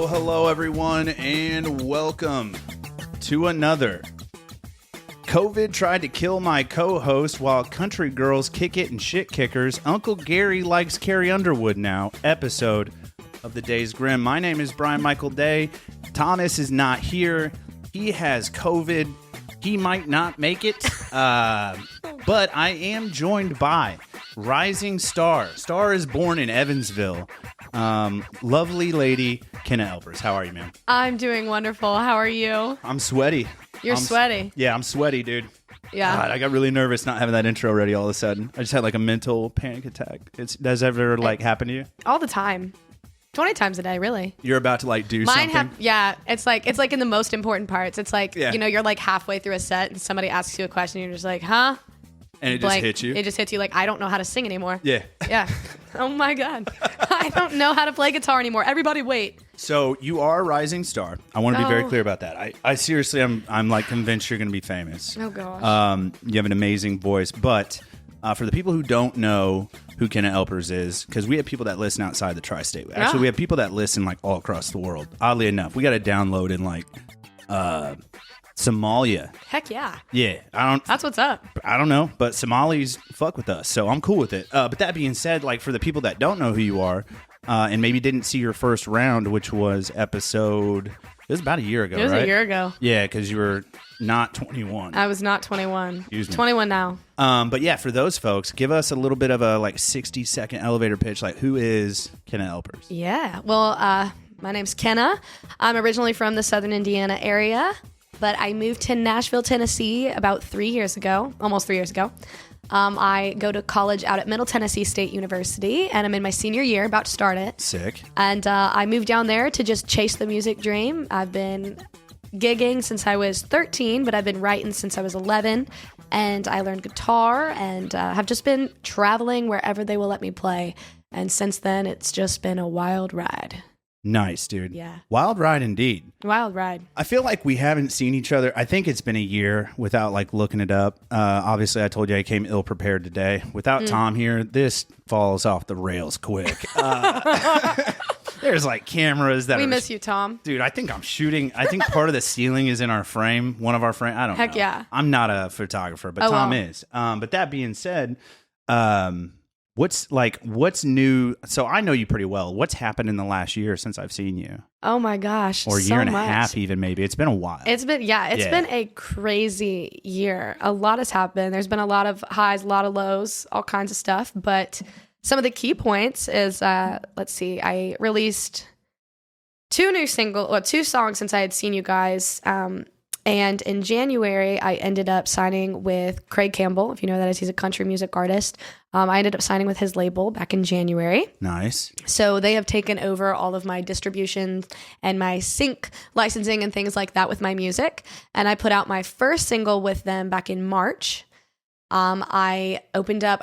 Hello, everyone, and welcome to another COVID tried to kill my co-host while country girls kick it and shit kickers. Uncle Gary likes Carrie Underwood now episode of the Days Grimm. My name is Brian Michael Day. Thomas is not here. He has COVID. He might not make it, but I am joined by rising star. Star is born in Evansville. Lovely lady, Kenna Elpers. How are you, man? I'm doing wonderful. How are you? I'm sweaty. You're sweaty? Yeah, I'm sweaty, dude. Yeah. God, I got really nervous not having that intro ready all of a sudden. I just had like a mental panic attack. Does that ever happen to you? All the time. 20 times a day, really. You're about to do something? It's like in the most important parts. It's like, you're like halfway through a set and somebody asks you a question and you're just like, huh? And it just hits you. It just hits you like, I don't know how to sing anymore. Yeah. Yeah. Oh my God. I don't know how to play guitar anymore. Everybody wait. So you are a rising star. I want to be very clear about that. I seriously, I'm like convinced you're going to be famous. Oh gosh. You have an amazing voice, but for the people who don't know who Kenna Elpers is, because we have people that listen outside the tri-state. Actually, we have people that listen like all across the world. Oddly enough, we got to download in like Somalia. Heck yeah. Yeah. That's what's up. I don't know, but Somalis fuck with us, so I'm cool with it. But that being said, like for the people that don't know who you are, and maybe didn't see your first round, which was episode... It was about a year ago, right? It was a year ago. Yeah, because you were not 21. I was not 21. Excuse me. 21 now. But yeah, for those folks, give us a little bit of a 60-second elevator pitch. Like, who is Kenna Elpers? Yeah. Well, my name's Kenna. I'm originally from the Southern Indiana area, but I moved to Nashville, Tennessee about 3 years ago, almost 3 years ago. I go to college out at Middle Tennessee State University, and I'm in my senior year, about to start it. Sick. And I moved down there to just chase the music dream. I've been gigging since I was 13, but I've been writing since I was 11, and I learned guitar and have just been traveling wherever they will let me play. And since then, it's just been a wild ride. Nice, dude. Yeah. Wild ride indeed. Wild ride. I feel like we haven't seen each other. I think it's been a year without looking it up. Obviously, I told you I came ill prepared today. Without Tom here, this falls off the rails quick. There's cameras that we miss you, Tom. Dude, I think I'm shooting. I think part of the ceiling is in our frame. One of our frame. I don't know. Heck yeah. I'm not a photographer, but Tom is. But that being said, what's new? So I know you pretty well. What's happened in the last year since I've seen you? Oh my gosh. Or a year and a half even, maybe. It's been a while. It's been a crazy year. A lot has happened. There's been a lot of highs, a lot of lows, all kinds of stuff. But some of the key points is, let's see, I released two songs since I had seen you guys. And in January, I ended up signing with Craig Campbell. If you know who that is, he's a country music artist. I ended up signing with his label back in January. Nice. So they have taken over all of my distribution and my sync licensing and things like that with my music. And I put out my first single with them back in March. I opened up,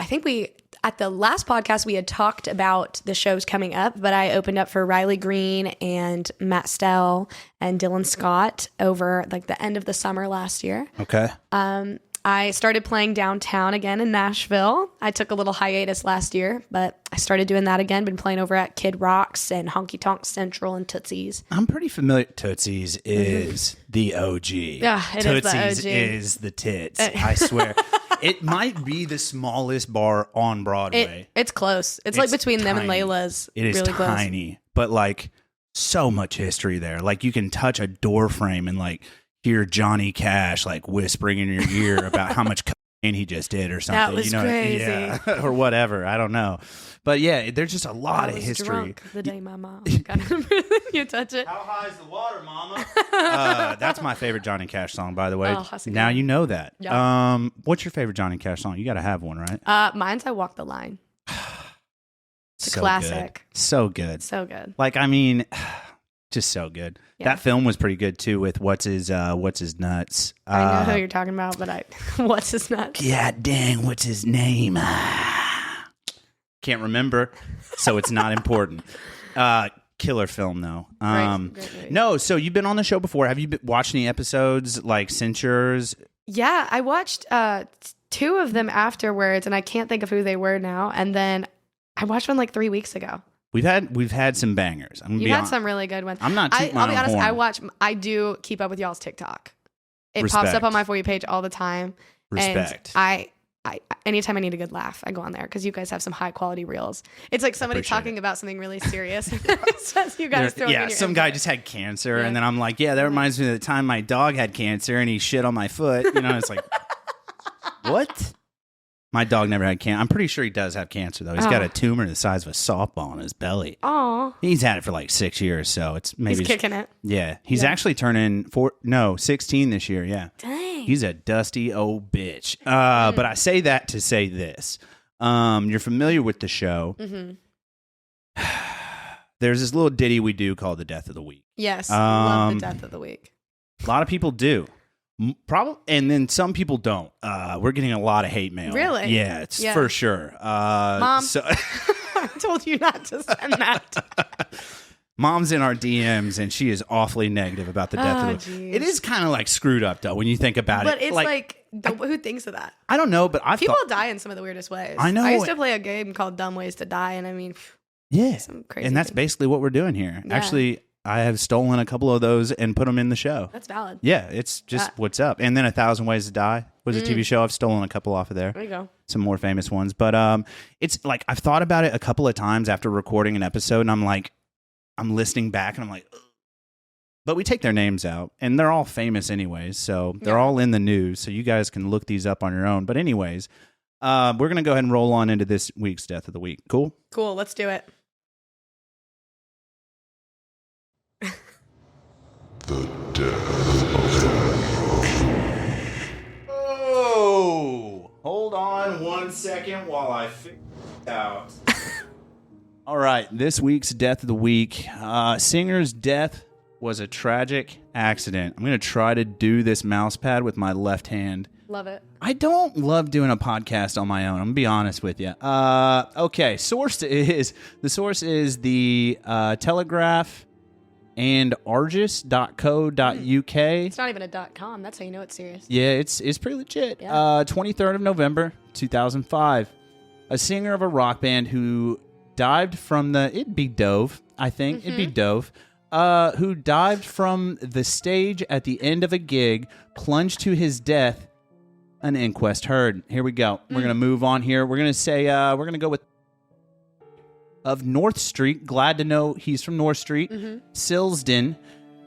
at the last podcast, we had talked about the shows coming up, but I opened up for Riley Green and Matt Stell and Dylan Scott over the end of the summer last year. Okay. I started playing downtown again in Nashville. I took a little hiatus last year, but I started doing that again. Been playing over at Kid Rock's and Honky Tonk Central and Tootsie's. I'm pretty familiar. Tootsie's is the OG. Yeah, Tootsie's is the tits. I swear. It might be the smallest bar on Broadway. It's close. It's between tiny. them and Layla's. It is really tiny, close. But so much history there. You can touch a door frame and hear Johnny Cash whispering in your ear about how much cocaine he just did or something. That was crazy. Yeah. Or whatever. I don't know. But yeah, there's just a lot of history. Drunk the day my mom got you touch it. How high is the water, mama? That's my favorite Johnny Cash song, by the way. Oh, now you know that. Yeah. What's your favorite Johnny Cash song? You got to have one, right? Mine's I Walk the Line. It's a so classic. Good. So good. So good. Just so good. Yeah. That film was pretty good too with what's his nuts. I know who you're talking about, but what's his nuts? Yeah, dang, what's his name? Can't remember, so it's not important. Killer film, though. Great movie. No, so you've been on the show before. Have you watched any episodes, like, since yours? Yeah, I watched 2 of them afterwards, and I can't think of who they were now. And then I watched one like 3 weeks ago. We've had some bangers. You've had some really good ones. I'm not tooting my I'll be own honest, horn. I do keep up with y'all's TikTok. It Respect. pops up on my For You page all the time. Respect. And I anytime I need a good laugh, I go on there because you guys have some high quality reels. It's like somebody talking about something really serious. It says you guys throwing in your some input. guy just had cancer, and then I'm like, yeah, that reminds me of the time my dog had cancer and he shit on my foot. You know, it's like, what? My dog never had cancer. I'm pretty sure he does have cancer, though. He's got a tumor the size of a softball in his belly. Oh, He's had it for like 6 years, so it's maybe he's kicking it. Yeah, he's actually turning 16 this year. Yeah, Dang. he's a dusty old bitch. But I say that to say this: you're familiar with the show. Mm-hmm. There's this little ditty we do called the Death of the Week. Yes, love the Death of the Week. A lot of people do. Probably, and then some people don't. We're getting a lot of hate mail. Really? Yeah, it's for sure. Mom, so I told you not to send that. Mom's in our DMs, and she is awfully negative about the Death of the Week. It is kind of like screwed up, though, when you think about but it. But it's who thinks of that? I don't know, but People die in some of the weirdest ways. I know. I used to play a game called Dumb Ways to Die, and I mean, yeah, some crazy and that's things. basically what we're doing here. Yeah. Actually, I have stolen a couple of those and put them in the show. That's valid. Yeah, it's just what's up. And then 1,000 Ways to Die was a TV show. I've stolen a couple off of there. There you go. Some more famous ones. But it's like I've thought about it a couple of times after recording an episode, and I'm like, I'm listening back, and I'm like, ugh. But we take their names out, and they're all famous anyways, so they're all in the news, so you guys can look these up on your own. But anyways, we're going to go ahead and roll on into this week's Death of the Week. Cool? Cool, let's do it. The death Oh, hold on 1 second while I figure it out. All right, this week's Death of the Week. Singer's death was a tragic accident. I'm going to try to do this mouse pad with my left hand. Love it. I don't love doing a podcast on my own. I'm going to be honest with you. Okay, the source is the Telegraph and argus.co.uk. It's not even a .com. That's how you know it's serious. Yeah, it's pretty legit. Yeah. 23rd of November, 2005. A singer of a rock band who dived from it'd be Dove, I think. It'd be Dove. Who dived from the stage at the end of a gig, plunged to his death, an inquest heard. Here we go. We're going to move on here. We're going to say, we're going to go with of North Street. Glad to know he's from North Street. Silsden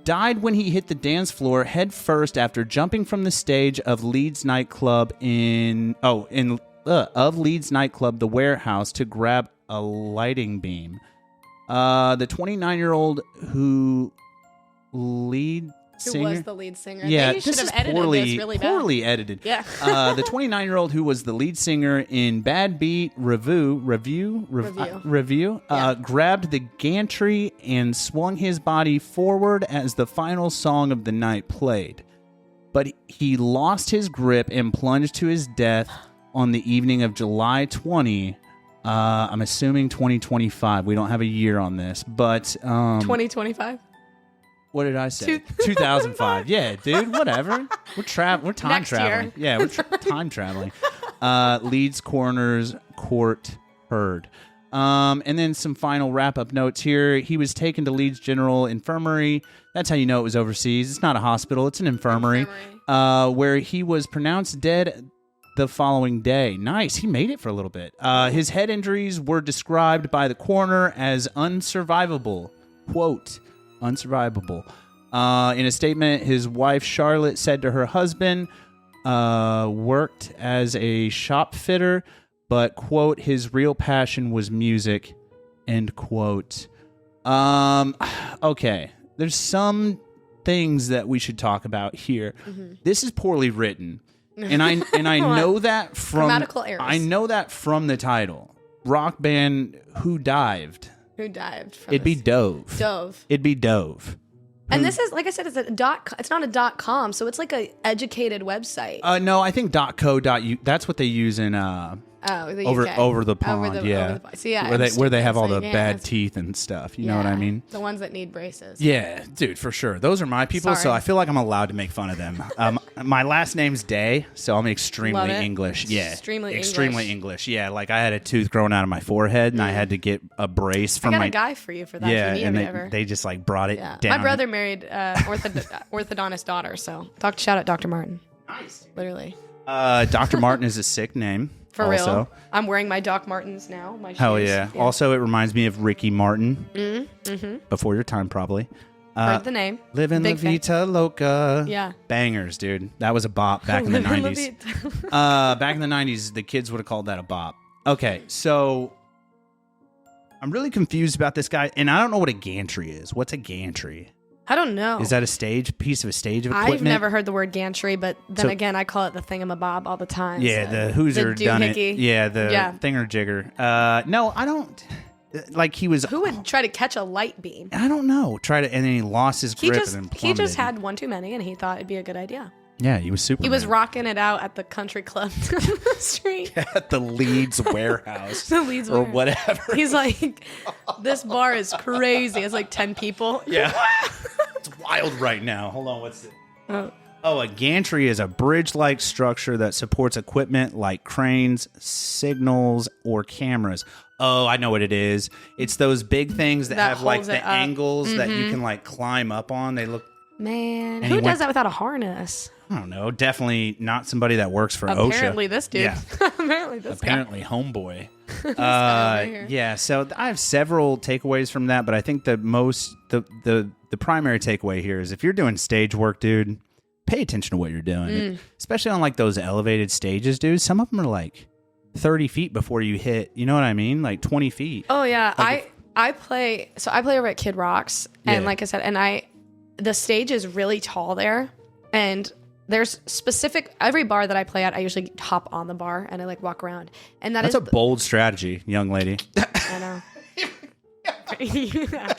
died when he hit the dance floor head first after jumping from the stage of Leeds nightclub of Leeds nightclub, The Warehouse, to grab a lighting beam. The 29-year-old who was the lead singer. Yeah, they should this have is edited this really bad. poorly edited. Yeah. The 29-year-old who was the lead singer in Bad Beat Review, grabbed the gantry and swung his body forward as the final song of the night played. But he lost his grip and plunged to his death on the evening of July 20. I'm assuming 2025. We don't have a year on this, but 2025. What did I say? 2005. Yeah, dude. Whatever. We're time Next traveling. year. Yeah, we're time traveling. Leeds Coroner's Court heard. And then some final wrap-up notes here. He was taken to Leeds General Infirmary. That's how you know it was overseas. It's not a hospital. It's an infirmary. Where he was pronounced dead the following day. Nice. He made it for a little bit. His head injuries were described by the coroner as unsurvivable. Quote, unsurvivable. In a statement, his wife Charlotte said to her husband, worked as a shop fitter, but, quote, his real passion was music, end quote. Okay, there's some things that we should talk about here. This is poorly written, and I know that from grammatical errors. I know that from the title. Rock band who dived. Who dived from It'd be Dove. Dove. It'd be Dove. And this is, like I said, it's it's not a .com, so it's like a educated website. No, I think .co.uk. That's what they use in Oh, the over UK. over the pond, So, yeah, where they have all the yeah, bad teeth and stuff. You know what I mean? The ones that need braces. Yeah, dude, for sure. Those are my people, so Sorry. I feel like I'm allowed to make fun of them. My last name's Day, so I'm extremely Love it. English. Yeah, Extremely English. Yeah, like I had a tooth growing out of my forehead, and I had to get a brace I from got my. a guy for you for that. Yeah, if you and need ever. they just like brought it Yeah. down. My brother married orthodontist daughter, so shout out Dr. Martin. Nice. Literally. Dr. Martin is a sick name. For also. real. I'm wearing my Doc Martens now. My Hell shoes. yeah. Also, it reminds me of Ricky Martin. Before your time, probably. Heard the name. Living La Big fan. Vita Loca. Yeah. Bangers, dude. That was a bop back in the Living La 90s. Vita. Back in the 90s, the kids would have called that a bop. Okay, so I'm really confused about this guy, and I don't know what a gantry is. What's a gantry? I don't know. Is that a piece of equipment? I've never heard the word gantry, but then So- again, I call it the thingamabob all the time. Yeah, so. the Hoosier The done it. doohickey. Yeah, the Yeah. thingerjigger. No, I don't. Like he was. Who would try to catch a light beam? I don't know. And then he lost his He grip just and then he just plummeted. had one too many, and he thought it'd be a good idea. Yeah, he was super. He was rocking it out at the country club down the street. at the Leeds warehouse. The Leeds or warehouse. whatever. He's like, this bar is crazy. It's like 10 people. Yeah. It's wild right now. Hold on, what's it? Oh. Oh, a gantry is a bridge-like structure that supports equipment like cranes, signals, or cameras. Oh, I know what it is. It's those big things that have like holds the it up. angles that you can like climb up on. They look, Man, And who he does went- that without a harness? I don't know, definitely not somebody that works for OSHA. Apparently this dude. Yeah. Apparently this guy. Apparently homeboy. guy over here. Yeah, so I have several takeaways from that, but I think the primary takeaway here is if you're doing stage work, dude, pay attention to what you're doing. Especially on like those elevated stages, dude. Some of them are like 30 feet before you hit, you know what I mean? Like 20 feet. Oh yeah, I play over at Kid Rocks, and Yeah. like I said, the stage is really tall there, and there's every bar that I play at, I usually hop on the bar and I like walk around, and That's a bold strategy, young lady. I know. Yeah.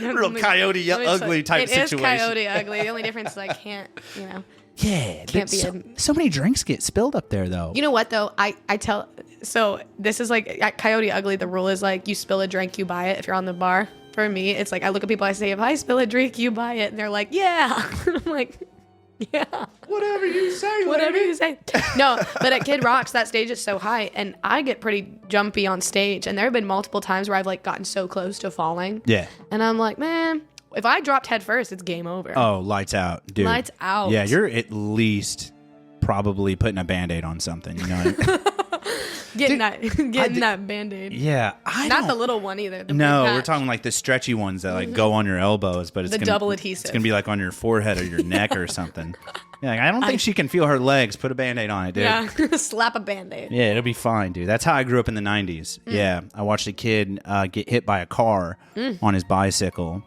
Real Coyote Ugly type situation. It is Coyote Ugly. The only difference is I can't, Yeah, Can't be so many drinks get spilled up there, though. You know what though? I tell, so this is like at Coyote Ugly. The rule is like you spill a drink, you buy it. If you're on the bar, for me, it's like I look at people, I say, if I spill a drink, you buy it, and they're like, yeah. I'm like, yeah. Whatever you say, Whatever you say. No, but at Kid Rocks, that stage is so high, and I get pretty jumpy on stage. And there have been multiple times where I've like gotten so close to falling. Yeah. And I'm like, man, if I dropped head first, it's game over. Oh, lights out, dude. Lights out. Yeah, you're at least probably putting a Band-Aid on something, you know? Getting that Band-Aid. Yeah, Not don't- the little one either. The No, big we're patch. talking like the stretchy ones that like go on your elbows, but it's The gonna, double adhesive. It's gonna be like on your forehead or your neck or something. Yeah, like, I don't think she can feel her legs. Put a Band-Aid on it, dude. Yeah, slap a Band-Aid. Yeah, it'll be fine, dude. That's how I grew up in the 90s. Yeah, I watched a kid get hit by a car on his bicycle,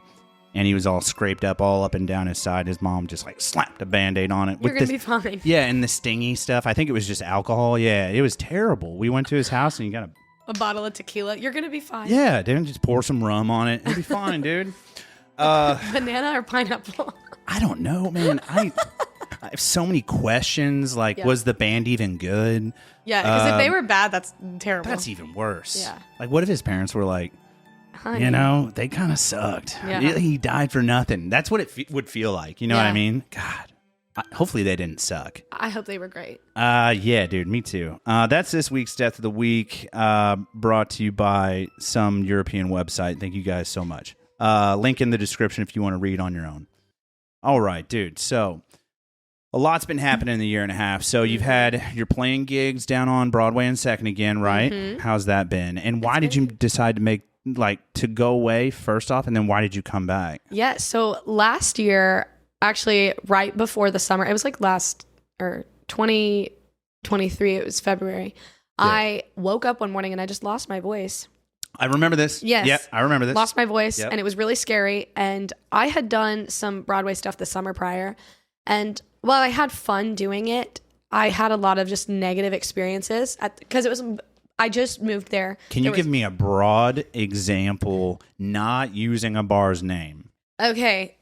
and he was all scraped up all up and down his side. His mom just like slapped a Band-Aid on it. You're going to be fine. Yeah, and the stingy stuff. I think it was just alcohol. Yeah, it was terrible. We went to his house, and he got A bottle of tequila. You're going to be fine. Yeah, dude, just pour some rum on it. It'll be fine, dude. Banana or pineapple? I don't know, man. I have so many questions. Like, Yeah. was the band even good? Yeah, because if they were bad, that's terrible. That's even worse. Yeah. Like, what if his parents were like, Honey. you know, they kind of sucked. Yeah. He died for nothing. That's what it would feel like. You know what I Yeah. mean? God. Hopefully they didn't suck. I hope they were great. Yeah, dude, me too. That's this week's Death of the Week, brought to you by some European website. Thank you guys so much. Link in the description if you want to read on your own. All right, dude. So a lot's been happening in the year and a half. So you're playing gigs down on Broadway and Second again, right? Mm-hmm. How's that been? And why did you decide to go away first off, and then why did you come back? Yeah, so last year, actually right before the summer, it was like 2023, it was February. Yeah. I woke up one morning and I just lost my voice. I remember this. Yes. Yep, I remember this. Lost my voice, Yep. and it was really scary. And I had done some Broadway stuff the summer prior. And while I had fun doing it, I had a lot of just negative experiences because I just moved there. Can you give me a broad example, not using a bar's name? Okay.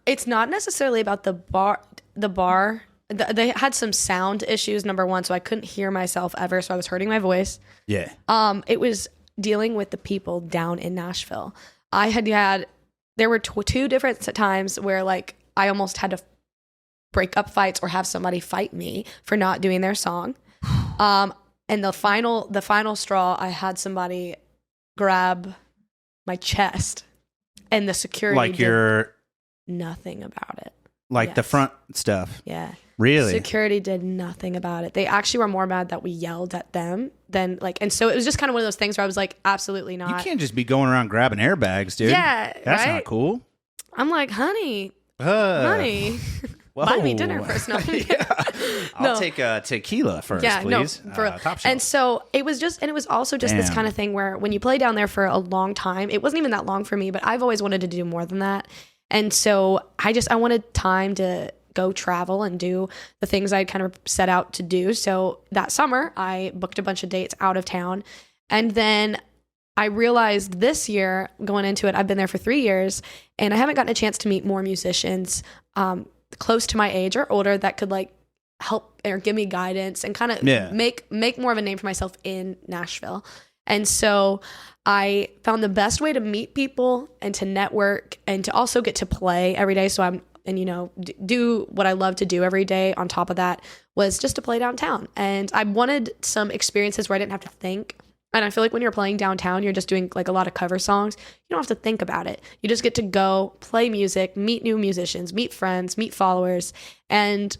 It's not necessarily about the bar. they had some sound issues, number one, so I couldn't hear myself ever, so I was hurting my voice. Yeah. It was dealing with the people down in Nashville. There were two different times where like I almost had to break up fights or have somebody fight me for not doing their song. And the final straw, I had somebody grab my chest, and the security did nothing about it. Like the front stuff. Yeah. Really? Security did nothing about it. They actually were more mad that we yelled at them than like, and so it was just kind of one of those things where I was like, absolutely not. You can't just be going around grabbing airbags, dude. Yeah. That's right? not cool. I'm like, honey, Whoa. buy me dinner first. No. I'll take a tequila first, please. No, for real. Top shelf. And so it was also just this kind of thing where when you play down there for a long time, it wasn't even that long for me, but I've always wanted to do more than that. And so I wanted time to go travel and do the things I kind of set out to do. So that summer I booked a bunch of dates out of town. And then I realized this year going into it, I've been there for 3 years and I haven't gotten a chance to meet more musicians close to my age or older that could like help or give me guidance and kind of make more of a name for myself in Nashville. And so I found the best way to meet people and to network and to also get to play every day. So do what I love to do every day. On top of that was just to play downtown. And I wanted some experiences where I didn't have to think. And I feel like when you're playing downtown, you're just doing like a lot of cover songs. You don't have to think about it. You just get to go play music, meet new musicians, meet friends, meet followers. And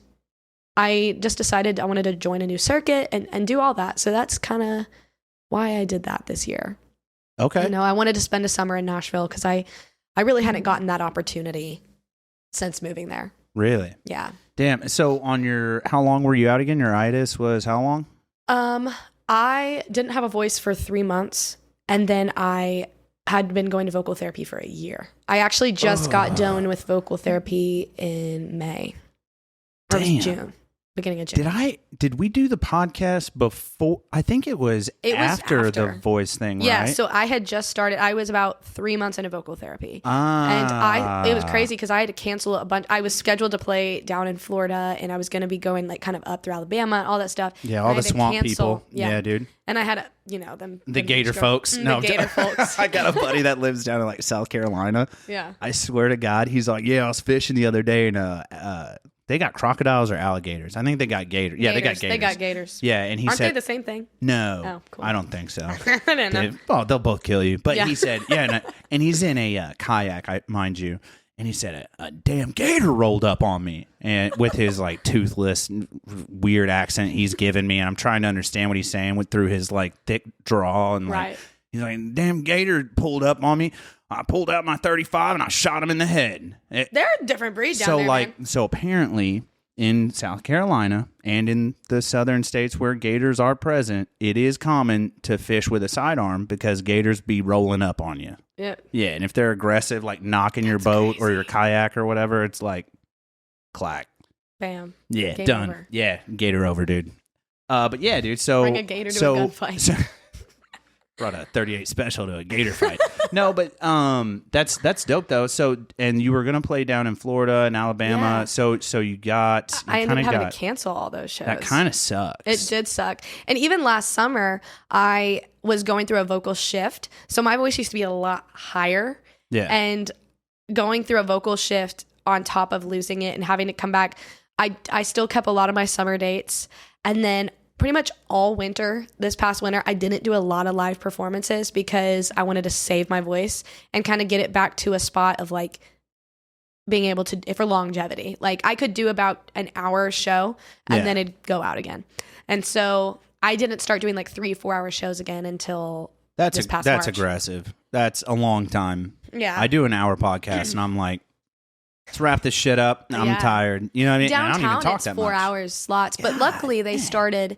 I just decided I wanted to join a new circuit and do all that. So that's kind of why I did that this year. Okay. I wanted to spend a summer in Nashville because I really hadn't gotten that opportunity since moving there. Really? Yeah. Damn. So how long were you out again? Your itis was how long? I didn't have a voice for 3 months, and then I had been going to vocal therapy for a year. I actually just got done with vocal therapy in May. Or it was June. Beginning of June. Did we do the podcast before? I think it was after the voice thing, yeah, right? So I had just started. I was about 3 months into vocal therapy. And it was crazy because I had to cancel a bunch. I was scheduled to play down in Florida and I was going to be going like kind of up through Alabama and all that stuff. Yeah, all the swamp people. Yeah, dude. And I had the Gator folks. No, the Gator folks. I got a buddy that lives down in like South Carolina. Yeah. I swear to God, he's like, yeah, I was fishing the other day and they got crocodiles or alligators. I think they got gators. Yeah, they got gators. They got gators. Yeah, and he Aren't said... they the same thing? No. Oh, cool. I don't think so. I didn't know. Well, they'll both kill you. But he said, and he's in a kayak, mind you, and he said, a damn gator rolled up on me. And with his like toothless, weird accent he's giving me, and I'm trying to understand what he's saying through his like thick drawl. And like, he's like, damn gator pulled up on me. I pulled out my 35 and I shot him in the head. They're a different breed down there, man. So apparently in South Carolina and in the southern states where gators are present, it is common to fish with a sidearm because gators be rolling up on you. Yeah. Yeah, and if they're aggressive, like knocking your boat or your kayak or whatever, it's like clack. Bam. Yeah, Game done. over. Yeah, gator over, dude. But yeah, dude, so... Bring a gator to a gunfight. Brought a 38 special to a gator fight. No, but that's dope though. So, and you were gonna play down in Florida and Alabama. Yeah. So you got. I ended up having to cancel all those shows. That kind of sucks. It did suck. And even last summer, I was going through a vocal shift. So my voice used to be a lot higher. Yeah. And going through a vocal shift on top of losing it and having to come back, I still kept a lot of my summer dates, and then pretty much all winter, this past winter, I didn't do a lot of live performances because I wanted to save my voice and kind of get it back to a spot of like being able to, for longevity. Like I could do about an hour show and then it'd go out again. And so I didn't start doing like 3-4 hour shows again until this past March. That's aggressive. That's a long time. Yeah. I do an hour podcast and I'm like, let's wrap this shit up. I'm tired. You know what I mean? Downtown, and I don't even talk it's that 4 much. hours slots. But luckily, they started.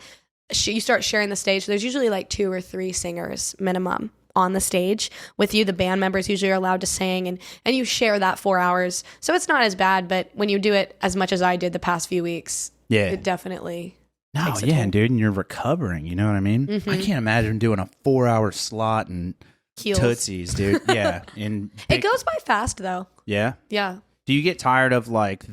You start sharing the stage. So there's usually like 2 or 3 singers minimum on the stage with you. The band members usually are allowed to sing, and you share that 4 hours. So it's not as bad. But when you do it as much as I did the past few weeks, it definitely. No, yeah, dude, and you're recovering. You know what I mean? Mm-hmm. I can't imagine doing a 4 hour slot and Tootsies, dude. Yeah, it goes by fast though. Yeah. Yeah. Do you get tired of like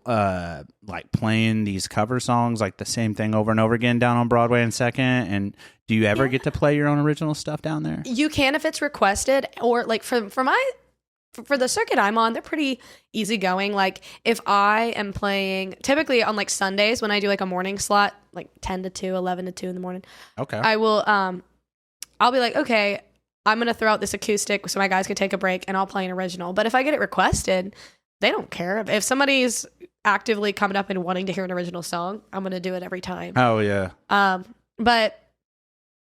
like playing these cover songs, like the same thing over and over again down on Broadway and Second? And do you ever get to play your own original stuff down there? You can if it's requested, or like for the circuit I'm on, they're pretty easygoing. Like if I am playing, typically on like Sundays when I do like a morning slot, like 10 to 2, 11 to 2 in the morning. Okay. I will, I'll be like, okay, I'm going to throw out this acoustic so my guys can take a break and I'll play an original. But if I get it requested, they don't care. If somebody's actively coming up and wanting to hear an original song, I'm going to do it every time. Oh, yeah. But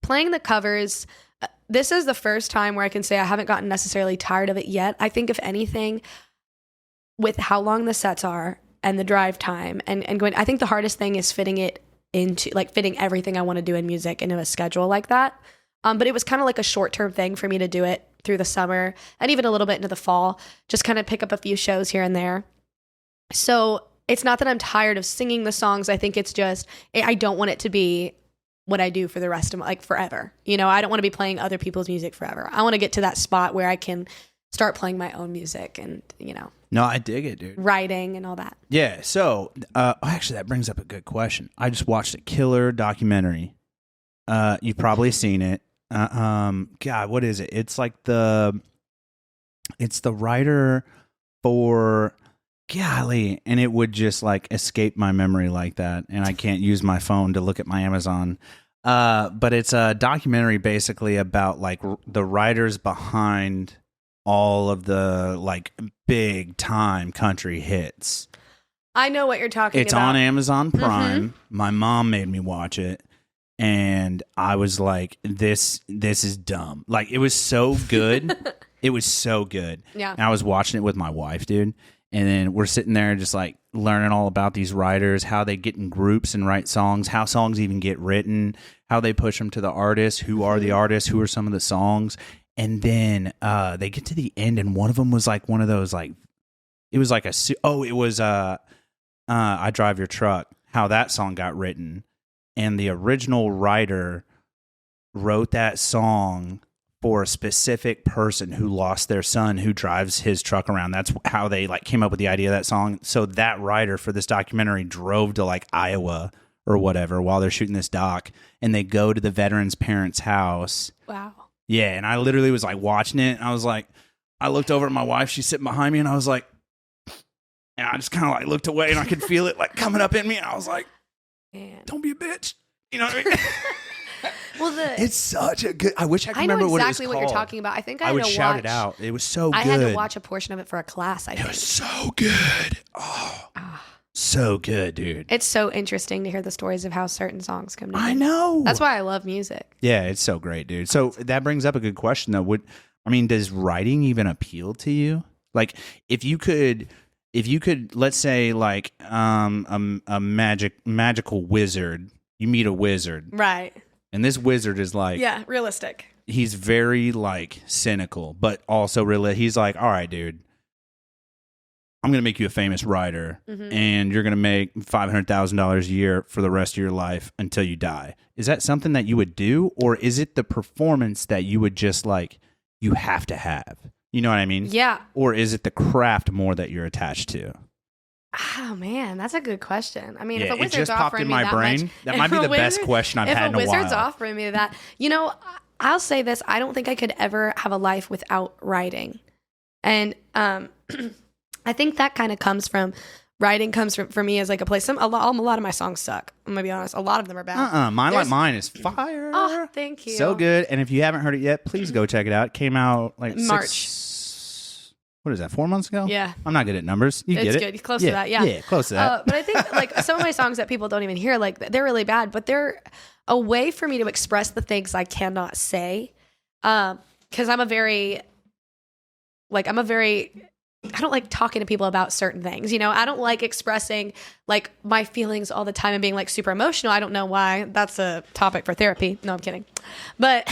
playing the covers, this is the first time where I can say I haven't gotten necessarily tired of it yet. I think if anything, with how long the sets are and the drive time and going, I think the hardest thing is fitting it into, like fitting everything I want to do in music into a schedule like that. But it was kind of like a short-term thing for me to do it through the summer and even a little bit into the fall, just kind of pick up a few shows here and there. So it's not that I'm tired of singing the songs. I think it's just, I don't want it to be what I do for the rest of my, like forever. You know, I don't want to be playing other people's music forever. I want to get to that spot where I can start playing my own music and, you know. No, I dig it, dude. Writing and all that. Yeah. So, actually, that brings up a good question. I just watched a killer documentary. You've probably seen it. God, what is it? It's like it's the writer for, golly, and it would just like escape my memory like that, and I can't use my phone to look at my Amazon. But it's a documentary basically about like the writers behind all of the like big time country hits. I know what you're talking about. It's on Amazon Prime. Mm-hmm. My mom made me watch it. And I was like, this is dumb. Like, it was so good. It was so good. Yeah. And I was watching it with my wife, dude. And then we're sitting there just like learning all about these writers, how they get in groups and write songs, how songs even get written, how they push them to the artists, who are the artists, who are some of the songs. And then they get to the end, and one of them was like one of those, like, it was like I Drive Your Truck, how that song got written. And the original writer wrote that song for a specific person who lost their son who drives his truck around. That's how they like came up with the idea of that song. So that writer for this documentary drove to like Iowa or whatever while they're shooting this doc, and they go to the veteran's parents' house. Wow. Yeah, and I literally was like watching it, and I was like, I looked over at my wife, she's sitting behind me, and I was like, and I just kind of like looked away, and I could feel it like coming up in me, and I was like, man, don't be a bitch. You know what I mean? Well, it's such a good. I wish I could remember what it was exactly what you're talking about. I think I would shout it out. It was so good. I had to watch a portion of it for a class. It was so good. Oh, so good, dude. It's so interesting to hear the stories of how certain songs come together. I know. That's why I love music. Yeah, it's so great, dude. So that brings up a good question, though. Does writing even appeal to you? Like, if you could, let's say, like, a magical wizard. You meet a wizard, right? And this wizard is like, realistic. He's very like cynical, but also he's like, all right, dude, I'm gonna make you a famous writer, and you're gonna make $500,000 a year for the rest of your life until you die. Is that something that you would do, or is it the performance that you would just like you have to have? You know what I mean? Yeah. Or is it the craft more that you're attached to? Oh man, that's a good question. I mean, if a it wizard's just popped offering in me my that brain. much, That might be the best question I've had in a while. If a wizard's offering me that, you know, I'll say this: I don't think I could ever have a life without writing, and I think that kind of comes from writing. Comes from for me as like a place. A lot of my songs suck. I'm gonna be honest. A lot of them are bad. Mine is fire. Oh, thank you. So good. And if you haven't heard it yet, please go check it out. It came out like March. What is that, 4 months ago? Yeah. I'm not good at numbers. You get it? It's good. Close to that, yeah. Yeah, close to that. But I think like some of my songs that people don't even hear, like they're really bad, but they're a way for me to express the things I cannot say. Because I'm a very, I don't like talking to people about certain things. You know, I don't like expressing like my feelings all the time and being like super emotional. I don't know why. That's a topic for therapy. No, I'm kidding. But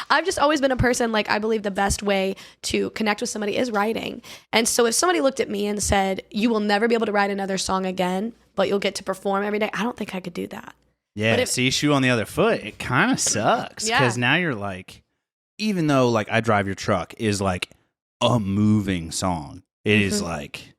I've just always been a person, like, I believe the best way to connect with somebody is writing. And so if somebody looked at me and said, you will never be able to write another song again, but you'll get to perform every day, I don't think I could do that. Yeah, see, shoe on the other foot, it kind of sucks. Because now you're like, even though like I Drive Your Truck is like a moving song, it is like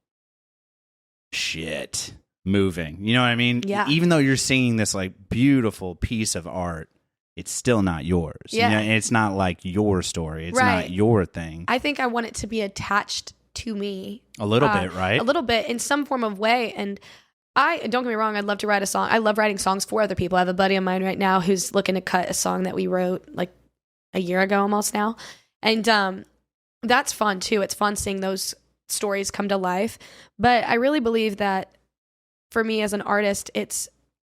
shit moving. You know what I mean? Yeah. Even though you're singing this like beautiful piece of art, it's still not yours. Yeah. You know, it's not like your story. It's not your thing. I think I want it to be attached to me. A little bit, right? A little bit in some form of way. And don't get me wrong, I'd love to write a song. I love writing songs for other people. I have a buddy of mine right now who's looking to cut a song that we wrote like a year ago almost now. And that's fun too. It's fun seeing those stories come to life. But I really believe that for me as an artist,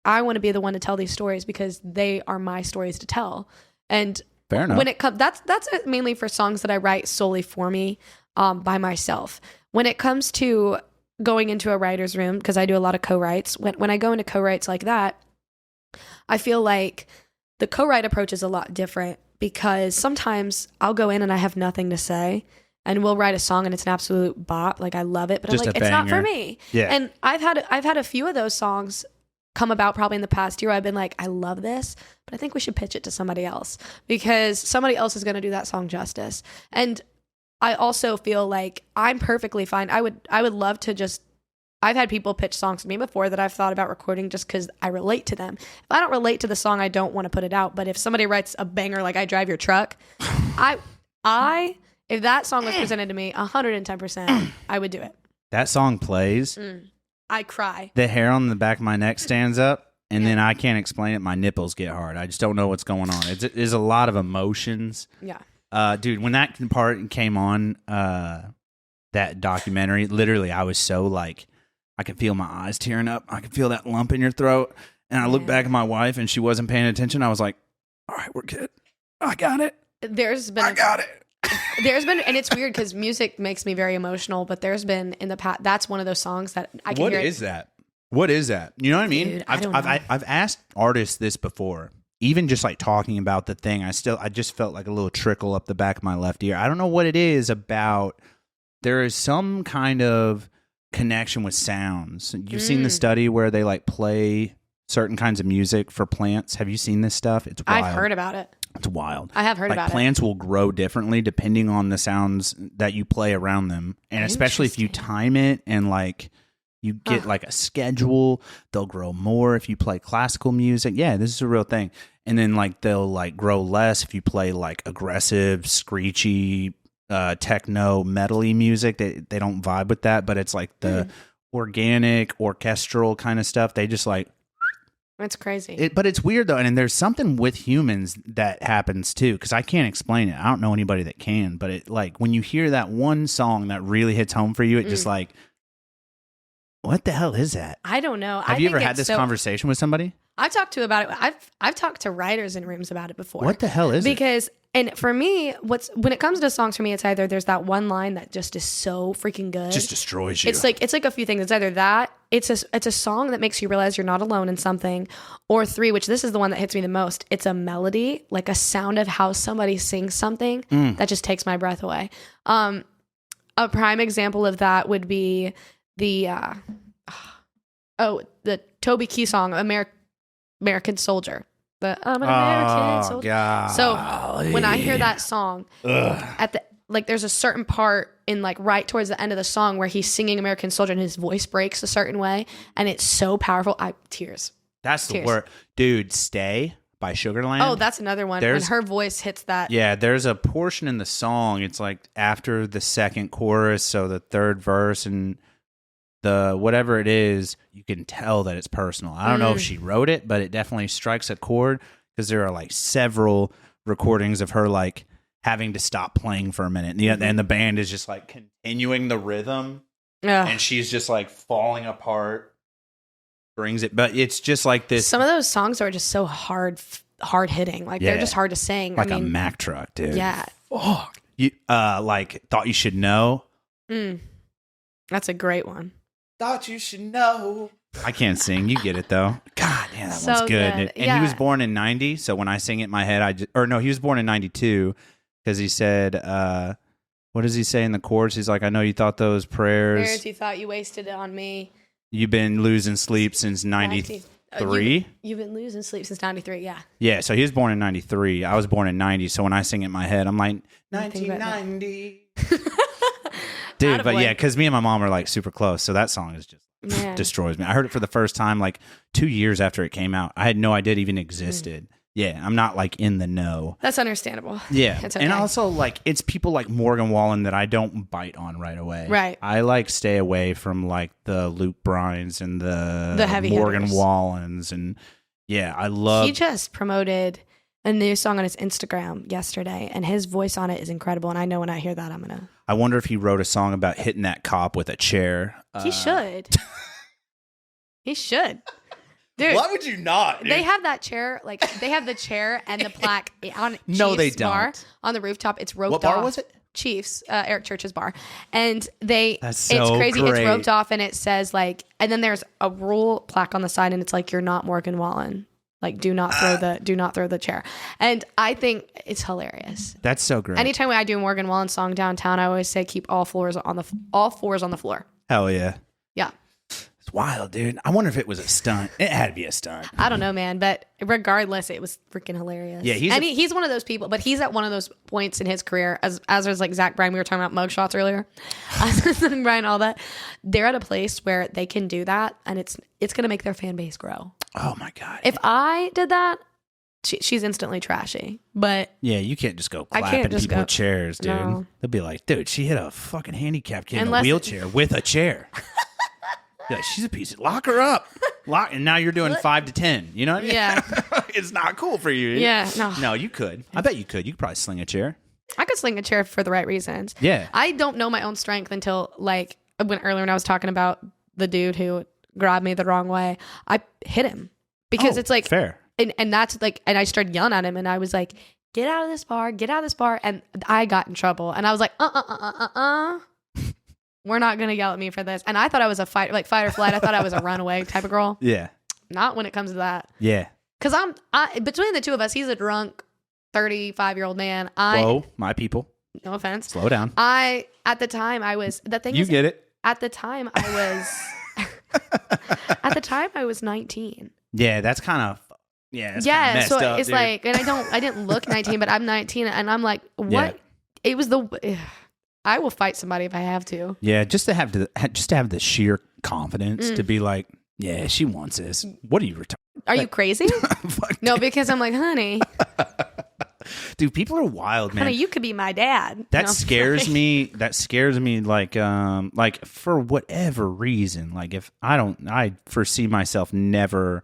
I want to be the one to tell these stories because they are my stories to tell. And fair enough. When it comes, that's mainly for songs that I write solely for me, by myself. When it comes to going into a writer's room, because I do a lot of co-writes, when I go into co-writes like that, I feel like the co-write approach is a lot different because sometimes I'll go in and I have nothing to say and we'll write a song and it's an absolute bop. Like I love it, but Just I'm like, a it's not banger. for me. Yeah. And I've had a few of those songs come about probably in the past year. I've been like, I love this, but I think we should pitch it to somebody else because somebody else is going to do that song justice. And I also feel like I'm perfectly fine. I would love to just, I've had people pitch songs to me before that I've thought about recording just because I relate to them. If I don't relate to the song, I don't want to put it out. But if somebody writes a banger like I Drive Your Truck, if that song was presented to me 110%, I would do it. That song plays. I cry. The hair on the back of my neck stands up, and then I can't explain it. My nipples get hard. I just don't know what's going on. It's a lot of emotions. Yeah. Dude, when that part came on, that documentary, literally, I was so like, I could feel my eyes tearing up. I could feel that lump in your throat. And I looked back at my wife, and she wasn't paying attention. I was like, all right, we're good. I got it. I got it. There's been, and it's weird because music makes me very emotional, but there's been in the past, that's one of those songs that I can What hear. is that? What is that? You know what I mean? Dude, I don't know. I've asked artists this before. Even just like talking about the thing, I just felt like a little trickle up the back of my left ear. I don't know what it is about. There is some kind of connection with sounds. You've seen the study where they like play certain kinds of music for plants. Have you seen this stuff? It's wild. I've heard about it. It's wild. I have heard like about plants will grow differently depending on the sounds that you play around them. And especially if you time it and like you get like a schedule, they'll grow more if you play classical music. Yeah, this is a real thing. And then like they'll like grow less if you play like aggressive, screechy, techno, metal-y music. They don't vibe with that, but it's like the organic, orchestral kind of stuff. They just like It's crazy. but it's weird though, and there's something with humans that happens too, because I can't explain it. I don't know anybody that can, but it like when you hear that one song that really hits home for you, it just like, what the hell is that? I don't know. Have you ever had this conversation with somebody? I've talked to about it. I've talked to writers in rooms about it before. What the hell is it? Because and for me, when it comes to songs, for me, it's either there's that one line that just is so freaking good, Just destroys you. It's like a few things. It's either that it's a song that makes you realize you're not alone in something, or three, which this is the one that hits me the most. It's a melody, like a sound of how somebody sings something that just takes my breath away. A prime example of that would be the Toby Keith song, American Soldier. I'm an American soldier. God. So when I hear that song, at the like, there's a certain part in like right towards the end of the song where he's singing American Soldier and his voice breaks a certain way, and it's so powerful. Tears. That's the word, dude. Stay by Sugarland. Oh, that's another one. When her voice hits that. Yeah, there's a portion in the song. It's like after the second chorus, so the third verse and the whatever it is, you can tell that it's personal. I don't know if she wrote it, but it definitely strikes a chord because there are like several recordings of her like having to stop playing for a minute, and the band is just like continuing the rhythm, and she's just like falling apart. Brings it, but it's just like this. Some of those songs are just so hard hitting. Like they're just hard to sing. Like a Mack truck, dude. Yeah. Fuck. You like Thought You Should Know. That's a great one. Thought You Should Know. I can't sing. You get it though. God, damn, that So one's good. good. And he was born in 90, so when I sing it in my head, he was born in 92 because he said, what does he say in the chorus? He's like, I know you thought those prayers you thought you wasted it on me. You've been losing sleep since 93. You've been losing sleep since 93, yeah. Yeah, so he was born in 93. I was born in 90, so when I sing it in my head, I'm like, 1990. Dude, but yeah, because me and my mom are like super close, so that song is just Man. destroys me. I heard it for the first time like 2 years after it came out. I had no idea it even existed. Yeah, I'm not like in the know. That's understandable. Yeah. It's okay. And also like it's people like Morgan Wallen that I don't bite on right away. Right. I like stay away from like the Luke Bryans and the heavy Morgan hitters. Wallens and yeah, I love He just promoted a new song on his Instagram yesterday, and his voice on it is incredible. And I know when I hear that, I'm gonna. I wonder if he wrote a song about hitting that cop with a chair. He should. He should. Dude, Why would you not? Dude? they have that chair, like they have the chair and the plaque on No, Chiefs they bar don't. on the rooftop. It's roped What bar off. was it? Chiefs, Eric Church's bar, and That's so it's crazy. great. It's roped off, and it says like, and then there's a rule plaque on the side, and it's like, you're not Morgan Wallen. Like, do not throw the chair. And I think it's hilarious. That's so great. Anytime I do a Morgan Wallen song downtown, I always say keep all fours on the floor. Hell yeah. Yeah. It's wild, dude. I wonder if it was a stunt. It had to be a stunt. I don't know, man, but regardless, it was freaking hilarious. Yeah, he's one of those people, but he's at one of those points in his career, as there's like Zach Bryan, we were talking about mugshots earlier, Zach Bryan, all that. They're at a place where they can do that, and it's going to make their fan base grow. Oh my God. If I did that, she's instantly trashy. But Yeah, you can't just go I can't clapping just people go- with chairs, dude. No. They'll be like, dude, she hit a fucking handicapped kid Unless- in a wheelchair with a chair. Yeah, she's a piece of... Lock her up. And now you're doing 5 to 10. You know what I mean? Yeah. It's not cool for you. Yeah, no. No, you could. I bet you could. You could probably sling a chair. I could sling a chair for the right reasons. Yeah. I don't know my own strength until like when I was talking about the dude who grabbed me the wrong way. I hit him because Oh, it's like fair. and that's like, and I started yelling at him, and I was like, get out of this bar, and I got in trouble, and I was like, we're not gonna yell at me for this. And I thought I was a fight or flight. I thought I was a runaway type of girl. Yeah. Not when it comes to that. Yeah. Because between the two of us, he's a drunk 35-year-old man. Whoa, my people. No offense. Slow down. At the time I was, the thing You is, get it. at the time I was 19. Yeah, that's kind of... Yeah, that's Yeah, messed so up, it's dude. like, and I didn't look 19, but I'm 19, and I'm like, what? Yeah. It was I will fight somebody if I have to. Yeah, just to have the sheer confidence to be like, yeah, she wants this. What are you retarded? Are you crazy? No, because I'm like, honey, Dude, people are wild, man. honey, you could be my dad. That No. scares me. That scares me. Like for whatever reason. Like if I foresee myself never,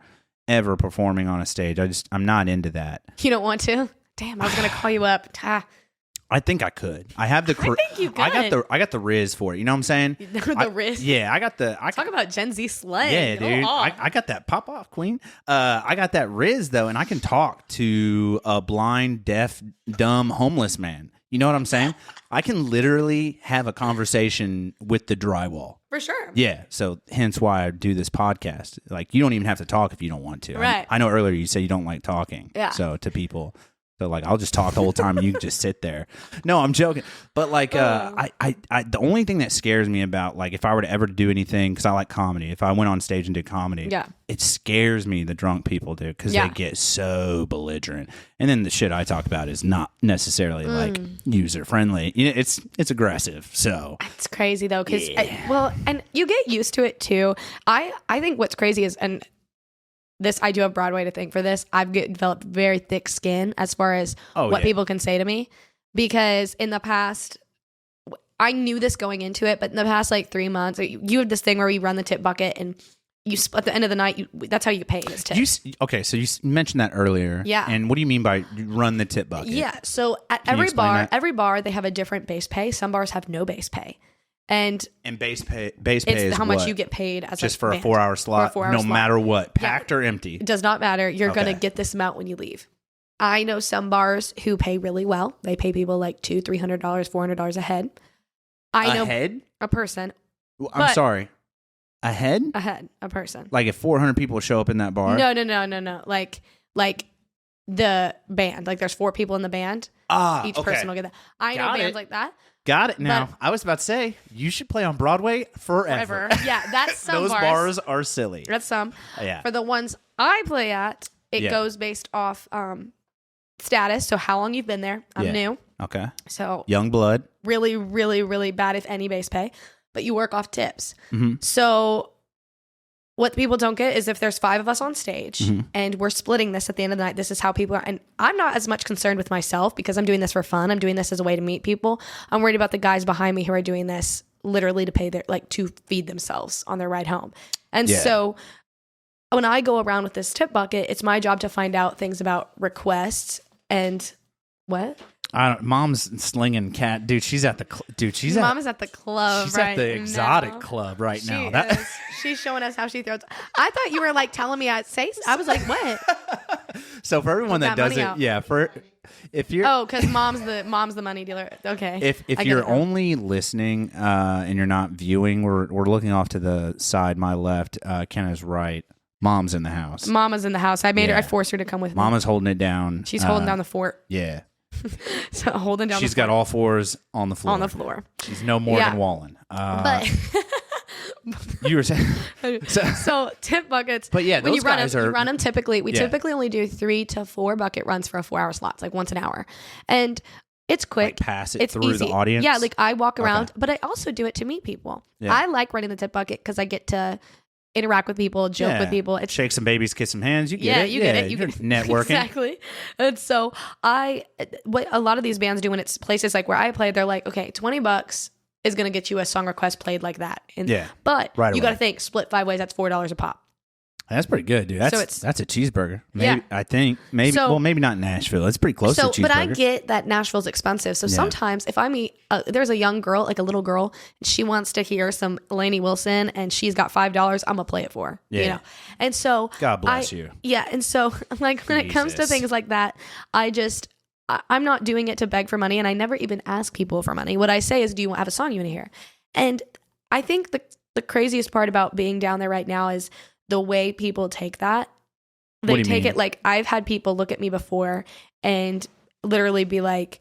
ever performing on a stage. I'm not into that. You don't want to? Damn, I was gonna call you up. I think I could. I have the. I think you I got the riz for it. You know what I'm saying? The wrist. Yeah, I got the. Talk about Gen Z slang. Yeah, dude. Oh. I got that pop off, queen. I got that riz though, and I can talk to a blind, deaf, dumb, homeless man. You know what I'm saying? I can literally have a conversation with the drywall. For sure. Yeah. So hence why I do this podcast. Like you don't even have to talk if you don't want to. Right. I know earlier you said you don't like talking. Yeah. So to people. So like I'll just talk the whole time and you can just sit there. No, I'm joking. But like I the only thing that scares me about like if I were to ever do anything, because I like comedy, if I went on stage and did comedy, Yeah. it scares me the drunk people do because Yeah. they get so belligerent. And then the shit I talk about is not necessarily like user friendly. You know, it's aggressive. So It's crazy though, because Yeah. and you get used to it too. I think what's crazy is, and this I do have Broadway to thank for this. I've developed very thick skin as far as what people can say to me, because in the past I knew this going into it, but in the past like 3 months, you have this thing where we run the tip bucket and you at the end of the night, that's how you get paid is tips. So you mentioned that earlier. Yeah. And what do you mean by run the tip bucket? Yeah. So at Can you explain that? every bar, they have a different base pay. Some bars have no base pay. And base pay it's is how much what? you get paid as Just a for a band. 4-hour slot, For a 4-hour no slot. matter what, packed or empty. It does not matter. You're going Okay. to get this amount when you leave. I know some bars who pay really well. They pay people like $200, $300, $400 a head. I know a head? a person I'm but- sorry. A head? a person. Like if 400 people show up in that bar? No. Like the band. Like there's 4 people in the band. Each person will get that. I know Got bands it. like that. Got it now. But- I was about to say, you should play on Broadway forever. Yeah, that's some Those bars are silly. That's some. Yeah. For the ones I play at, it Yeah. goes based off status. So how long you've been there. I'm Yeah. new. Okay. So Young blood. really, really, really bad, if any, base pay, but you work off tips. Mhm. So what people don't get is if there's 5 of us on stage and we're splitting this at the end of the night, this is how people are. And I'm not as much concerned with myself because I'm doing this for fun. I'm doing this as a way to meet people. I'm worried about the guys behind me who are doing this literally to pay to feed themselves on their ride home. And so when I go around with this tip bucket, it's my job to find out things about requests and what? Mom's slinging cat. Dude, she's at the Mom is at the club. She's at the exotic club right now. She's showing us how she throws. I thought you were like telling me I was like, what? So for everyone that doesn't, if you're because mom's the money dealer. Okay. If you're only listening and you're not viewing, we're looking off to the side, my left, Kenna's right. Mom's in the house. Mama's in the house. I forced her to come with me. Mama's holding it down. She's holding down the fort. Yeah. So holding down. She's got all fours on the floor. On the floor. She's no more than Wallen. But you were saying so tip buckets. But yeah, when those guys you run them typically. We typically only do 3 to 4 bucket runs for a 4-hour slots, like once an hour, and it's quick. Like pass it it's through easy. the audience. Yeah, like I walk around, but I also do it to meet people. Yeah. I like running the tip bucket because I get to interact with people, joke with people. It's shake some babies, kiss some hands. You get it. You get it. You're networking. Exactly. And so what a lot of these bands do when it's places like where I play, they're like, okay, $20 is going to get you a song request played like that. But you got to think, split 5 ways, that's $4 a pop. That's pretty good, dude. That's a cheeseburger. Maybe, I think maybe not in Nashville. It's pretty close to a cheeseburger. But I get that Nashville's expensive. So sometimes if I meet there's a young girl, like a little girl, and she wants to hear some Lainey Wilson and she's got $5, I'm gonna play it for her. Yeah. You know. And so God bless you. Yeah. And so like when it comes to things like that, I'm not doing it to beg for money, and I never even ask people for money. What I say is, do you have a song you want to hear? And I think the craziest part about being down there right now is the way people take that. They take it like, I've had people look at me before and literally be like,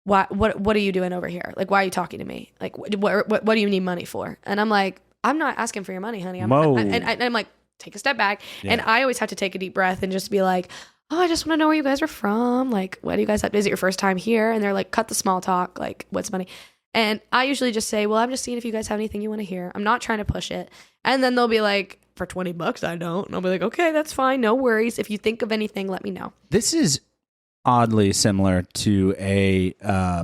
what are you doing over here? Like, why are you talking to me? Like, what do you need money for? And I'm like, I'm not asking for your money, honey. And I'm like, take a step back. Yeah. And I always have to take a deep breath and just be like, oh, I just want to know where you guys are from. Like, what do you guys have? Is it your first time here? And they're like, cut the small talk. Like, what's money? And I usually just say, well, I'm just seeing if you guys have anything you want to hear. I'm not trying to push it. And then they'll be like, for $20, I don't. And I'll be like, okay, that's fine. No worries. If you think of anything, let me know. This is oddly similar to a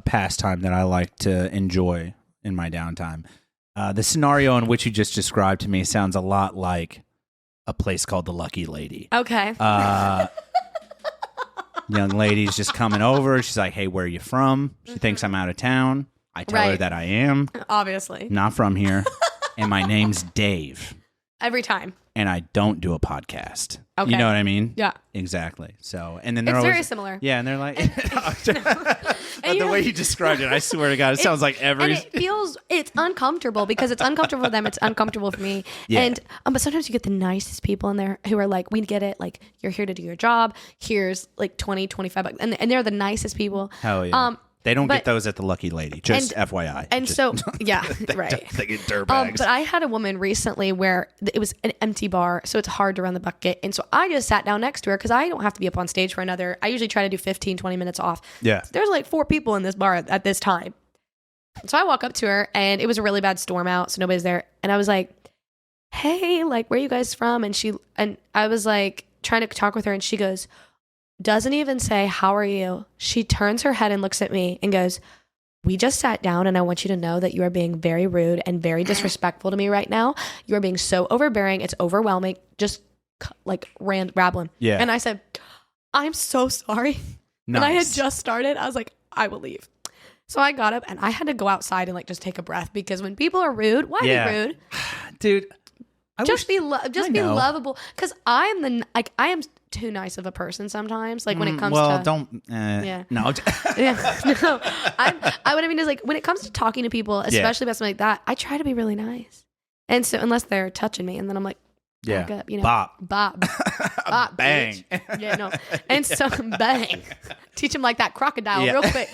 pastime that I like to enjoy in my downtime. The scenario in which you just described to me sounds a lot like a place called the Lucky Lady. Okay. Young lady's just coming over. She's like, hey, where are you from? She thinks I'm out of town. I tell her that I am. Obviously. Not from here. And my name's Dave. Every time. And I don't do a podcast. Okay. You know what I mean? Yeah. Exactly. So, and then they're it's always, very similar. Yeah, and they're like, the way you described it, I swear to God, it sounds like every. And it's uncomfortable because it's uncomfortable for them. It's uncomfortable for me. Yeah. And but sometimes you get the nicest people in there who are like, we get it. Like, you're here to do your job. Here's like $20-$25, and they're the nicest people. Hell yeah. They don't get those at the Lucky Lady, just FYI. And so, yeah, right. They get dirtbags. But I had a woman recently where it was an empty bar, so it's hard to run the bucket. And so I just sat down next to her because I don't have to be up on stage for I usually try to do 15, 20 minutes off. Yeah. There's like 4 people in this bar at this time. So I walk up to her, and it was a really bad storm out, so nobody's there. And I was like, hey, like, where are you guys from? And I was like trying to talk with her, and she goes, doesn't even say, how are you? She turns her head and looks at me and goes, we just sat down, and I want you to know that you are being very rude and very disrespectful to me right now. You are being so overbearing. It's overwhelming. Just like rambling. Yeah. And I said, I'm so sorry. Nice. And I had just started. I was like, I will leave. So I got up and I had to go outside and like just take a breath, because when people are rude, why be rude? Dude. Be lovable, because I am too nice of a person sometimes. Like when it comes to no. yeah, no. What I mean is, like, when it comes to talking to people, especially about something like that, I try to be really nice. And so unless they're touching me, and then I'm like, back up, you know, Bob, bang, bitch. Yeah, no, and so bang, teach them like that crocodile real quick.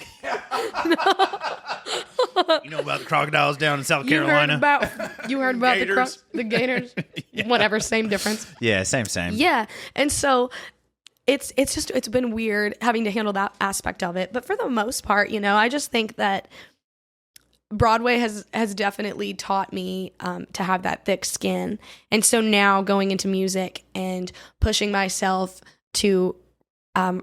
You know about the crocodiles down in South Carolina? You heard about Gators. the gators? Yeah. Whatever, same difference. Yeah, same. Yeah, and so it's been weird having to handle that aspect of it. But for the most part, you know, I just think that Broadway has definitely taught me to have that thick skin. And so now going into music and pushing myself to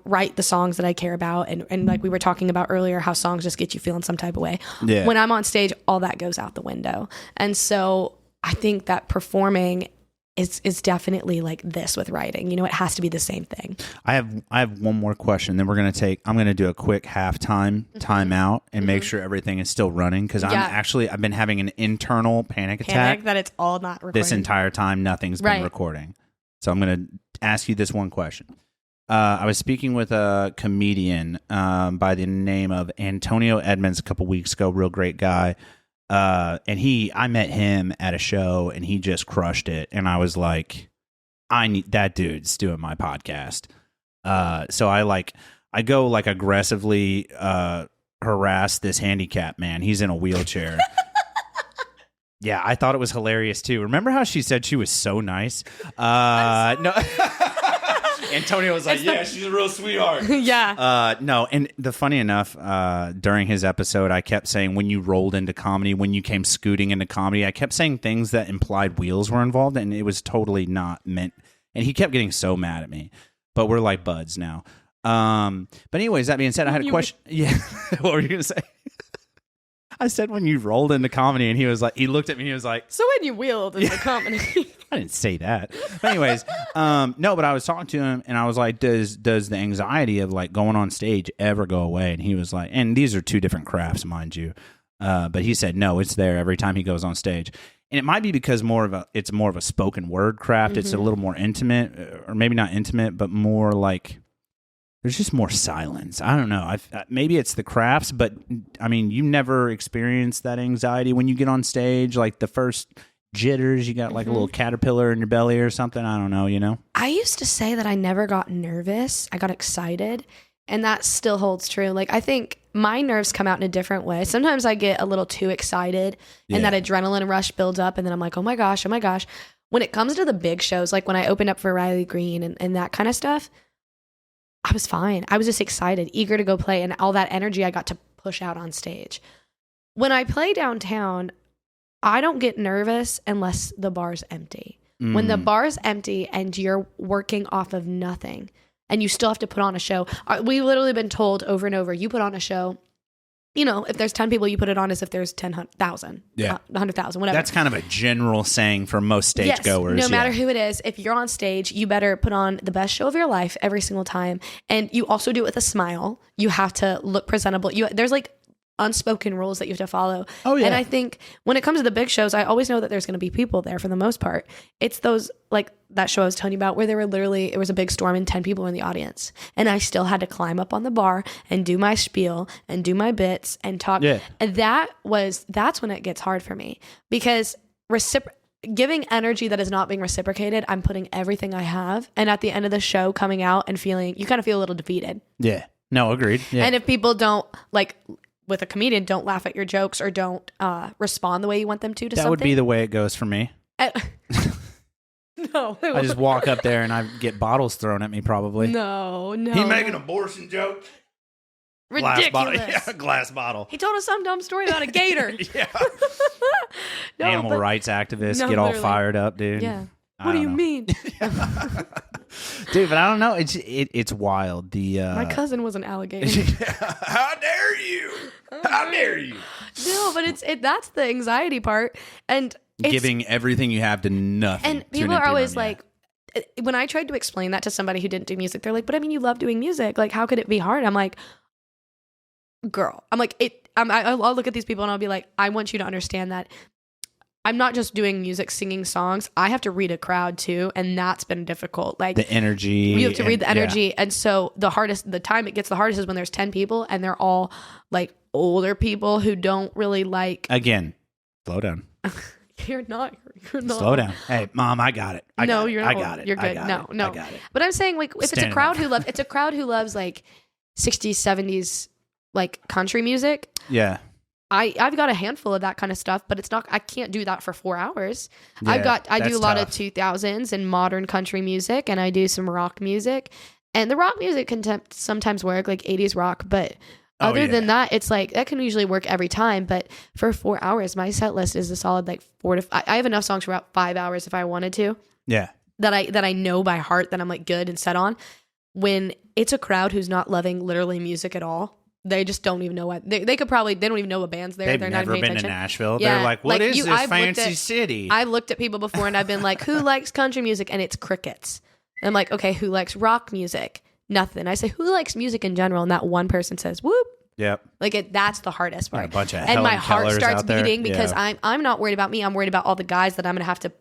write the songs that I care about. And like we were talking about earlier, how songs just get you feeling some type of way. Yeah. When I'm on stage, all that goes out the window. And so I think that performing is definitely like this with writing. You know, it has to be the same thing. I have one more question. Then I'm going to do a quick halftime timeout and make sure everything is still running. Cause I've been having an internal panic attack that it's all not recording. this entire time. Nothing's been recording. So I'm going to ask you this one question. I was speaking with a comedian by the name of Antonio Edmonds a couple weeks ago. Real great guy. And I met him at a show and he just crushed it. And I was like, I need that dude's doing my podcast. So I go like aggressively, harass this handicapped man. He's in a wheelchair. Yeah. I thought it was hilarious too. Remember how she said she was so nice? No. Antonio was like, yeah, she's a real sweetheart. Yeah. No, and the funny enough, during his episode, I kept saying when you rolled into comedy, when you came scooting into comedy, I kept saying things that implied wheels were involved, and it was totally not meant. And he kept getting so mad at me. But we're like buds now. But anyways, that being said, I had a question. Yeah. What were you going to say? I said when you rolled into comedy, and he looked at me and he was like, so when you wheeled into comedy. I didn't say that. But anyways, no, but I was talking to him and I was like, does the anxiety of like going on stage ever go away? And he was like, and these are two different crafts, mind you. But he said, no, it's there every time he goes on stage. And it might be because it's more of a spoken word craft. Mm-hmm. It's a little more intimate, or maybe not intimate, but more like there's just more silence. I don't know. Maybe it's the crafts, but I mean, you never experienced that anxiety when you get on stage, like the first jitters, you got like a little caterpillar in your belly or something. I don't know, you know? I used to say that I never got nervous. I got excited, and that still holds true. Like, I think my nerves come out in a different way. Sometimes I get a little too excited and that adrenaline rush builds up, and then I'm like, oh my gosh. When it comes to the big shows, like when I opened up for Riley Green and that kind of stuff, I was fine. I was just excited, eager to go play, and all that energy I got to push out on stage. When I play downtown, I don't get nervous unless the bar's empty. When the bar's empty and you're working off of nothing and you still have to put on a show. We've literally been told over and over, you put on a show. You know, if there's 10 people, you put it on as if there's 10,000, 100,000, whatever. That's kind of a general saying for most stage goers. No matter who it is, if you're on stage, you better put on the best show of your life every single time. And you also do it with a smile. You have to look presentable. There's like unspoken rules that you have to follow. Oh yeah. And I think when it comes to the big shows, I always know that there's going to be people there for the most part. It's those, like that show I was telling you about where it was a big storm and 10 people were in the audience, and I still had to climb up on the bar and do my spiel and do my bits and talk. Yeah. And that's when it gets hard for me, because giving energy that is not being reciprocated, I'm putting everything I have, and at the end of the show coming out and you kind of feel a little defeated. Yeah. No, agreed. Yeah. And if people don't, like with a comedian, don't laugh at your jokes or don't respond the way you want them to something. That would be the way it goes for me. No. I just walk up there and I get bottles thrown at me probably. No. He make an abortion joke? Ridiculous. Glass bottle. He told us some dumb story about a gator. Yeah. Animal rights activists get all fired up, dude. Yeah. What do you mean? Dude, but I don't know. It's wild. My cousin was an alligator. How dare you? How dare you? No, but that's the anxiety part, and giving everything you have to nothing. And people are always like, when I tried to explain that to somebody who didn't do music, they're like, "But I mean, you love doing music. Like, how could it be hard?" I'm like, "Girl," I'm like, I'll look at these people and I'll be like, "I want you to understand that I'm not just doing music, singing songs. I have to read a crowd too, and that's been difficult. Like the energy, you have to read the energy, and so the time it gets the hardest is when there's 10 people and they're all like older people who don't really like. Again, slow down. You're not. Slow down. Hey, Mom, I got it. You're not. I got it. You're good. No. I got it. But I'm saying, like, if it's a crowd who loves like 60s, 70s, like country music. Yeah. I've got a handful of that kind of stuff, but it's not. I can't do that for 4 hours. Yeah, I do a lot of 2000s and modern country music, and I do some rock music. And the rock music can sometimes work, like 80s rock, but Other than that, it's like that can usually work every time. But for 4 hours, my set list is a solid like 4 to 5. I have enough songs for about 5 hours if I wanted to. Yeah. That I know by heart that I'm like good and set on. When it's a crowd who's not loving literally music at all, they just don't even know what they don't even know what band's there. They're never not even been to attention. Nashville. Yeah. They're like, what is this I've fancy city? I've looked at people before and I've been like, who likes country music? And it's crickets. And I'm like, okay, who likes rock music? Nothing. I say, who likes music in general? And that one person says, whoop. Yep. Like that's the hardest part. A bunch of and my Helen heart Kellers starts out there. beating because I'm not worried about me. I'm worried about all the guys that I'm going to have to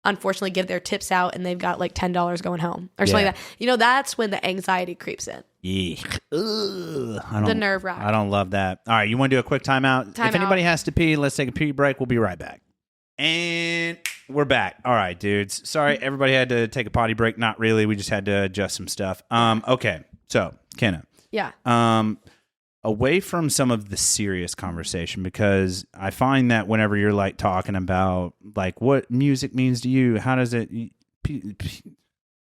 unfortunately give their tips out and they've got like $10 going home or something like that. You know, that's when the anxiety creeps in. Yeah. The nerve wrack. I don't love that. All right. You want to do a quick timeout? If anybody has to pee, let's take a pee break. We'll be right back. And we're back. All right, dudes. Sorry, everybody had to take a potty break. Not really. We just had to adjust some stuff. Okay. So, Kenna. Yeah. Away from some of the serious conversation, because I find that whenever you're like talking about like what music means to you, how does it...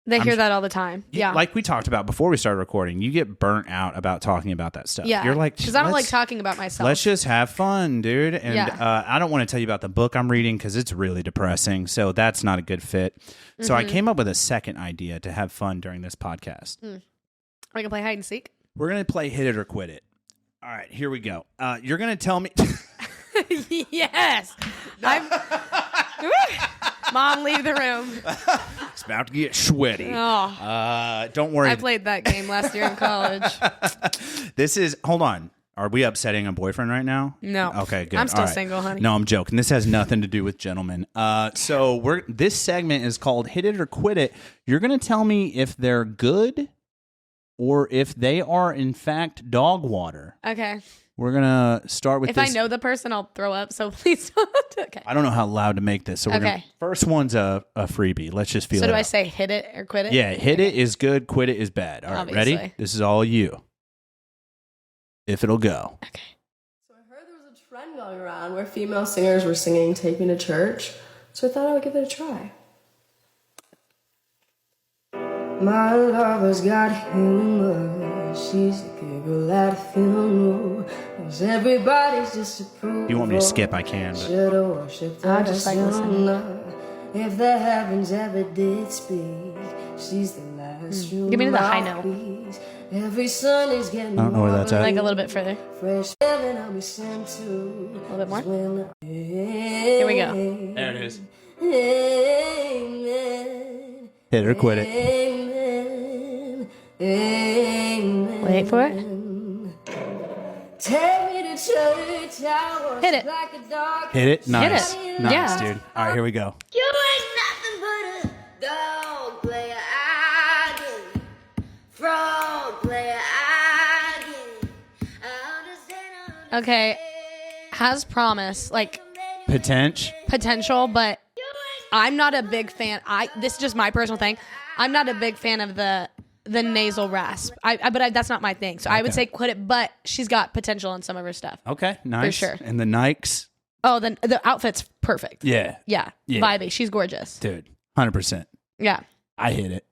They hear that all the time. Yeah. Like we talked about before we started recording, you get burnt out about talking about that stuff. Yeah. You're like, because I don't like talking about myself. Let's just have fun, dude. And I don't want to tell you about the book I'm reading because it's really depressing. So that's not a good fit. So I came up with a second idea to have fun during this podcast. Are we going to play hide and seek? We're going to play Hit It or Quit It. All right, here we go. You're going to tell me... Yes. Mom, leave the room. It's about to get sweaty. Oh. Don't worry. I played that game last year in college. Hold on. Are we upsetting a boyfriend right now? No. Okay, good. I'm still single, honey. No, I'm joking. This has nothing to do with gentlemen. So this segment is called Hit It or Quit It. You're going to tell me if they're good or if they are, in fact, dog water. Okay. We're going to start with if this. I know the person, I'll throw up, so please don't. Okay. I don't know how loud to make this. So first one's a freebie. Let's just feel it. So do I out. say hit it or quit it? Yeah, hit it is good, quit it is bad. All right, Obviously. ready? This is all you. If it'll go. Okay. So I heard there was a trend going around where female singers were singing Take Me to Church, so I thought I would give it a try. My lover's got humor, she's a giggle at a funeral, cause everybody's disapproval. If you want me to skip, I can. But... Should've worshipped I just like listening. If the heavens ever did speak, she's the last Give me the high note. Every sun is getting I don't know where that's at. Like a little bit further. Fresh heaven I'll be sent to. A little bit more. Here we go. There it is. Amen. Hit it or quit it. Amen. Amen. Wait for it. Take me to church. I was Hit it. like a dog. Hit it. Nice. Hit it. Nice, Yeah. dude. All right, here we go. You ain't nothing but a dog player. I get it. Frog player. I get it. I understand. Okay. Has promise, like potential, but I'm not a big fan. This is just my personal thing. I'm not a big fan of the nasal rasp. But that's not my thing. So I would say quit it. But she's got potential in some of her stuff. Okay, nice. For sure. And the Nikes? Oh, then the outfit's perfect. Yeah. Yeah. Vibey. She's gorgeous. Dude, 100%. Yeah. I hit it.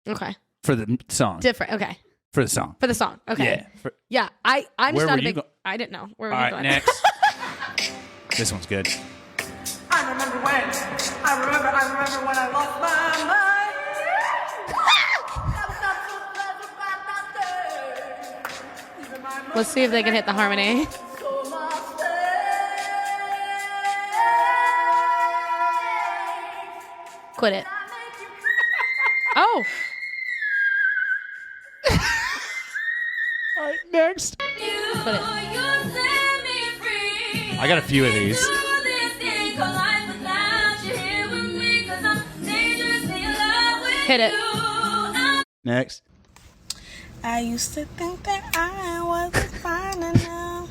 Okay. For the song. Different. Okay. For the song. For the song. Okay. Yeah. Yeah. I'm just Where not were a you big. I didn't know. Where were All you right, going? next. This one's good. I remember when I lost my mind. Let's see if they can hit the harmony. Quit it. Oh. All right, next. Quit it. I got a few of these. Hit it. Next. I used to think that I wasn't fine enough.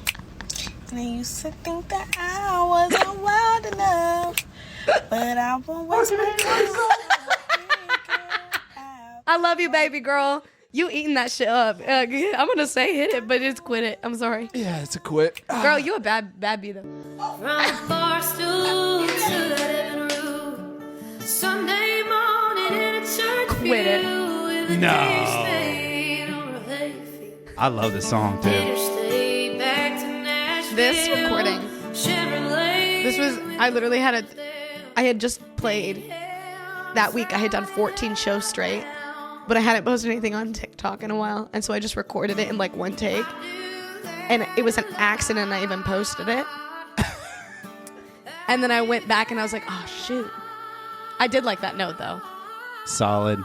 And I used to think that I wasn't wild enough. But I've always been I love you, baby girl. You eating that shit up. I'm going to say hit it, but it's quit it. I'm sorry. Yeah, it's a quit. Girl, you a bad bee, though. From the bar stool to the living room. Sunday morning in a church Quit it. pew with a No. dish stain on her hay feet. I love this song too. This recording. This was, I literally I had just played that week. I had done 14 shows straight, but I hadn't posted anything on TikTok in a while. And so I just recorded it in like one take. And it was an accident I even posted it. And then I went back and I was like, oh, shoot. I did like that note, though. Solid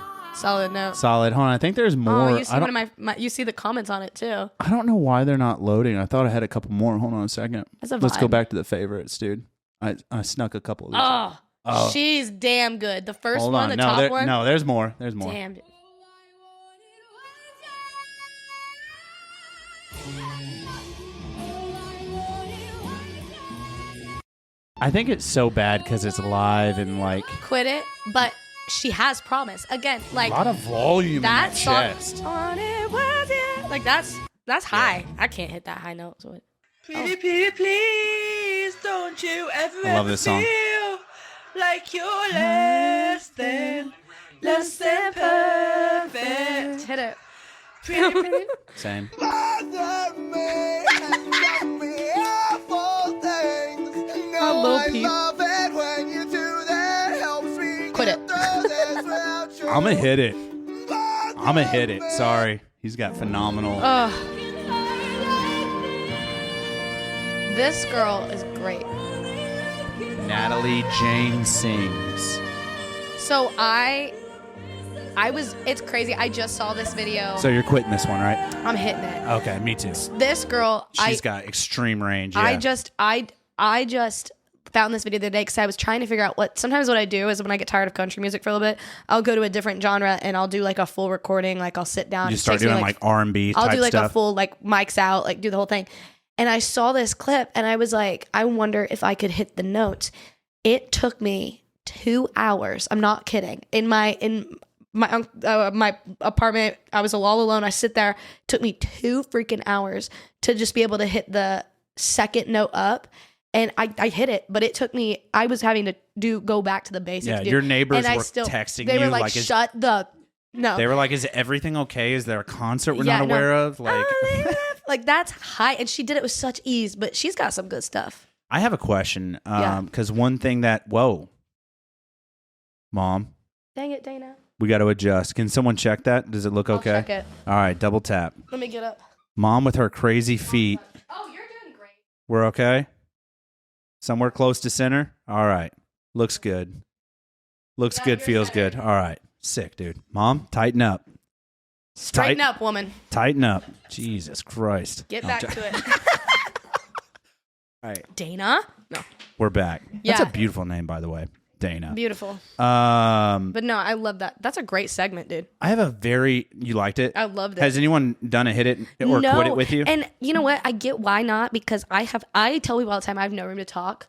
note. Hold on, I think there's more. Oh, you see one of you see the comments on it, too. I don't know why they're not loading. I thought I had a couple more. Hold on a second. That's a Let's go vibe. back to the favorites, dude. I snuck a couple of these. Oh, she's damn good. The first Hold one, on. the top one. No, there's more. There's more. Damn. I think it's so bad because it's live and like Quit it, but she has promise. Again, like a lot of volume in that that song. chest. On it was it. Like that's high. I can't hit that high note. So Pretty please, don't you ever, I love this song. feel like you're less than perfect. hit it. Pretty Same. Quit it. I'm gonna hit it. Sorry. He's got phenomenal. This girl is great. Natalie Jane sings. So it's crazy. I just saw this video. So you're quitting this one, right? I'm hitting it. Okay, me too. This girl, She's got extreme range. Yeah. I just found this video the other day because I was trying to figure out sometimes what I do is when I get tired of country music for a little bit, I'll go to a different genre and I'll do like a full recording. Like I'll sit down. You It start takes me, doing like R&B type I'll do like stuff. a full like mics out, like do the whole thing. And I saw this clip and I was like, I wonder if I could hit the notes. It took me 2 hours. I'm not kidding. In my apartment, I was all alone. I sit there. It took me 2 freaking hours to just be able to hit the second note up. And I hit it, but it took me, I was having to go back to the basics. Yeah, dude. your neighbors And I were still- texting They you were like, like, shut the, no. They were like, is everything okay? Is there a concert we're Yeah, not no. aware of? Like, Like that's high. And she did it with such ease, but she's got some good stuff. I have a question. Yeah. Because one thing whoa, Mom, Dang it, Dana. we got to adjust. Can someone check that? Does it look okay? I'll check it. All right, double tap. Let me get up. Mom with her crazy feet. Oh, you're doing great. We're okay? Somewhere close to center? All right. Looks good. Looks Yeah, good, you're feels center. good. All right. Sick, dude. Mom, tighten up. Straighten up, woman. Tighten up. Jesus Christ. Get I'm back jo- to it. All right. Dana? No. We're back. That's Yeah. a beautiful name, by the way. Dana. Beautiful. I But no, I love that. That's a great segment, dude. have a very, you liked it? I loved it. Has anyone done a hit it or no. quit it with you? And you know what? I get why not, because I tell people all the time I have no room to talk.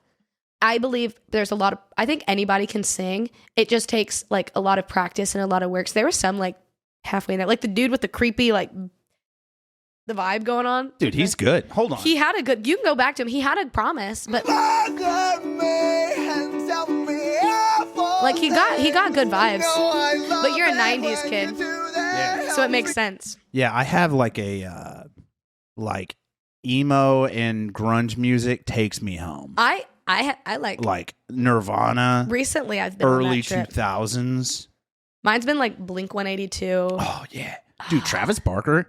I believe I think anybody can sing. It just takes like a lot of practice and a lot of work. So there was some like halfway in there, like the dude with the creepy, like the vibe going on. Dude, he's good. Hold on. He had a good, you can go back to him. He had a promise, but like he got good vibes. But you're a 90s kid. Yeah. So it makes sense. Yeah, I have like a like emo and grunge music takes me home. I like Nirvana, recently I've been on early that trip. 2000s. Mine's been like Blink 182. Oh yeah. Dude, Travis Barker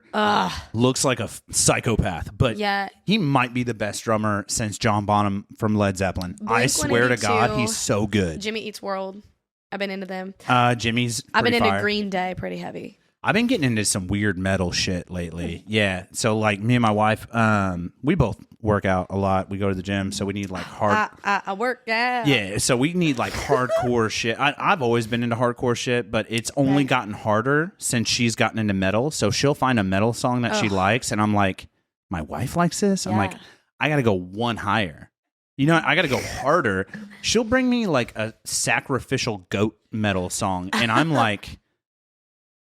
looks like a psychopath, but Yeah. he might be the best drummer since John Bonham from Led Zeppelin. I swear to God, 182. he's so good. Jimmy Eats World. I've been into them. Jimmy's I've been pretty into fire. Green Day pretty heavy. I've been getting into some weird metal shit lately. Yeah. So like me and my wife, we both work out a lot. We go to the gym, so we need like hard. I work. Yeah. Yeah. So we need like hardcore shit. I've always been into hardcore shit, but it's only gotten harder since she's gotten into metal. So she'll find a metal song that she likes, and I'm like, my wife likes this. I'm Yeah. like, I got to go one higher. You know, I got to go harder. She'll bring me like a sacrificial goat metal song, and I'm like,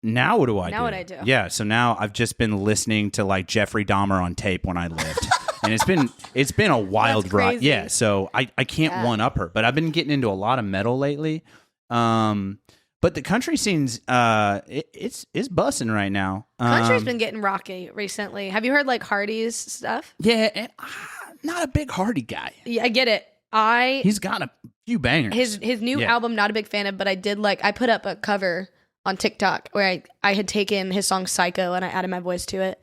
now what do I do? Now what I do? Yeah, so now I've just been listening to like Jeffrey Dahmer on tape when I lived. And it's been a wild That's ride. crazy. Yeah, so I can't one up her, but I've been getting into a lot of metal lately. But But the country scene's it's busting right now. Country's been getting rocky recently. Have you heard like Hardy's stuff? Yeah, and, not a big Hardy guy. Yeah, I get it. He's got a few bangers. His new album, not a big fan of, but I did I put up a cover on TikTok where I had taken his song Psycho and I added my voice to it.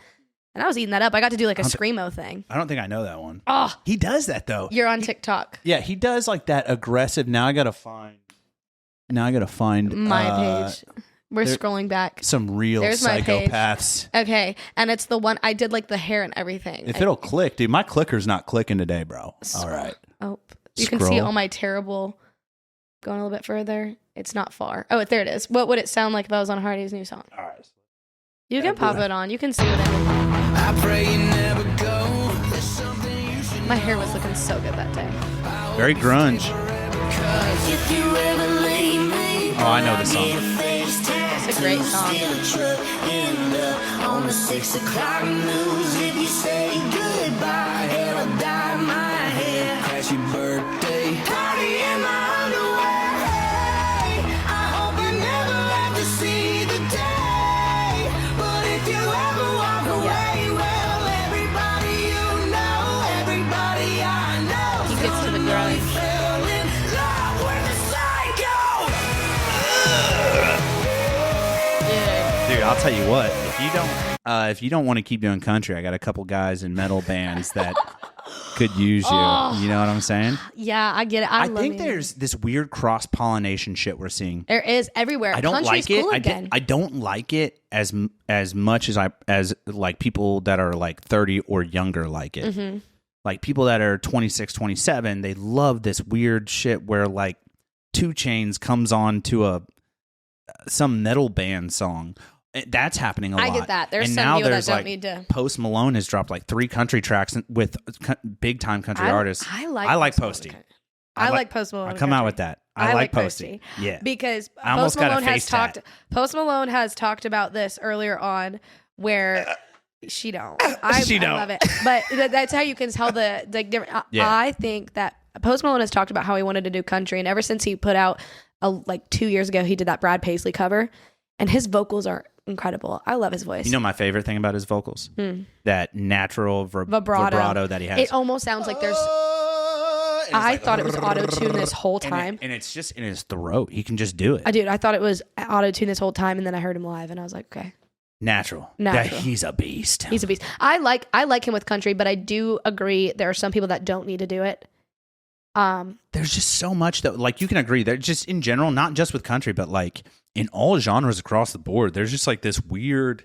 And I was eating that up. I got to do like a Screamo thing. I don't think I know that one. Oh, he does that though. You're on TikTok. Yeah, he does like that aggressive. Now I gotta find my page. We're scrolling back. Some real There's psychopaths. Okay, and it's the one I did like the hair and everything. If it'll click, dude, my clicker's not clicking today, bro. All right. Oh, you can see all my terrible. Going a little bit further, it's not far. Oh, there it is. What would it sound like if I was on Hardy's new song? All right. You can pop it on. You can see what I mean. I pray you never go. There's something you should My hair was looking so good that day. Very grunge. if you ever leave me. Oh, I know the song. It's a great song. On the 6 o'clock news, if you say goodbye, hell, dye my hair. Crash your birthday. Party in my underwear. I hope you never have to see the day. But if you ever walk away, well, everybody you know, everybody I know. He gets to the grunge. Fell in love with a psycho. Dude, I'll tell you what. If you don't want to keep doing country, I got a couple guys in metal bands that could use you. You know what I'm saying? Yeah, I get it. I love think it. there's this weird cross pollination shit we're seeing. There is everywhere. I don't Country's like it. cool again. I don't like it as much as like people that are like 30 or younger like it. Mm-hmm. Like people that are 26, 27, they love this weird shit where like 2 Chainz comes on to some metal band song. That's happening a lot. I get that. There's and some now people that there's don't like need to. Post Malone has dropped like 3 country tracks with big time country artists. I like Posty. I like Post Malone. I come out with that. I like Posty. Yeah, because I almost Post Malone got a has face talked. tat. Post Malone has talked about this earlier on, where she don't. I love it, but that's how you can tell the different. Yeah. I think that Post Malone has talked about how he wanted to do country, and ever since he put out like 2 years ago, he did that Brad Paisley cover, and his vocals are incredible. I love his voice. You know my favorite thing about his vocals? That natural vibrato that he has. It almost sounds like there's. I thought it was auto-tune this whole time. And it's just in his throat. He can just do it. I thought it was auto-tune this whole time, and then I heard him live, and I was like, okay. Natural. Natural. He's a beast. He's a beast. I like him with country, but I do agree there are some people that don't need to do it. There's just so much that, like, you can agree. They're just in general, not just with country, but like in all genres across the board. There's just like this weird,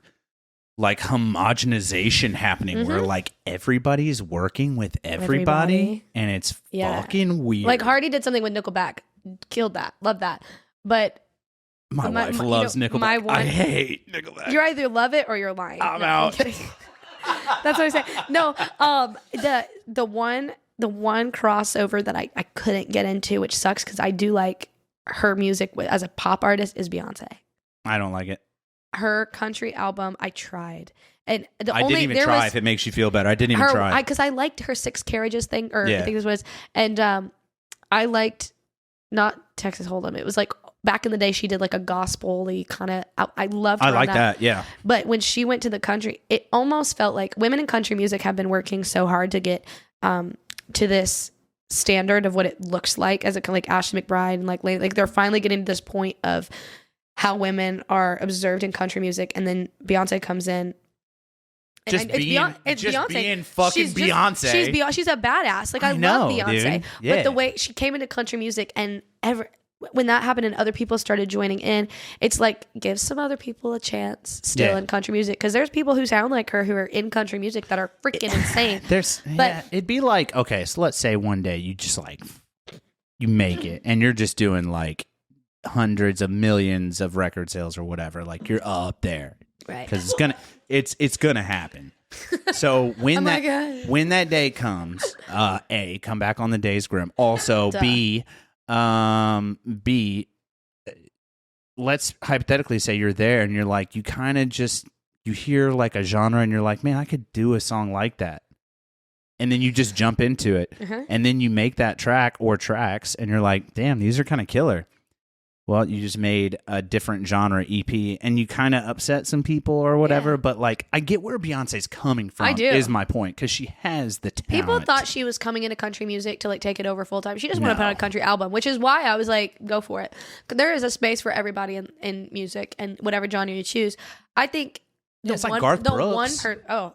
like, homogenization happening where like everybody's working with everybody. And it's fucking weird. Like Hardy did something with Nickelback, killed that, love that. But my wife loves Nickelback. I hate Nickelback. You either love it or you're lying. I'm out. That's what I say. No, the one crossover that I couldn't get into, which sucks because I do like her music as a pop artist, is Beyonce. I don't like it. Her country album, I tried. And I didn't even try if it makes you feel better. I didn't even try. Because I liked her 6 Carriages thing, or I think this was. And I liked, not Texas Hold'em. It was like back in the day, she did like a gospel-y kind of, I loved her. I like that, yeah. But when she went to the country, it almost felt like women in country music have been working so hard to get to this standard of what it looks like as a like Ashley McBride and like they're finally getting to this point of how women are observed in country music, and then Beyonce comes in. Just being fucking Beyonce. She's a badass. Like I love Beyonce, but the way she came into country music and when that happened and other people started joining in, it's like give some other people a chance still in country music, because there's people who sound like her who are in country music that are freaking insane. It'd be like, okay, so let's say one day you just like you make it and you're just doing like hundreds of millions of record sales or whatever, like you're up there, right? Because it's gonna happen. So when when that day comes, A, come back on the Days Grimm. Also, B, let's hypothetically say you're there and you're like, you kind of just, you hear like a genre and you're like, man, I could do a song like that. And then you just jump into it. And then you make that track or tracks and you're like, damn, these are kind of killer. well, you just made a different genre EP and you kind of upset some people or whatever. Yeah. But like, I get where Beyonce's coming from. I do. Is my point, because she has the talent. People thought she was coming into country music to like take it over full time. She just wanted to put out a country album, which is why I was like, go for it. There is a space for everybody in music and whatever genre you choose. I think it's like Garth Brooks.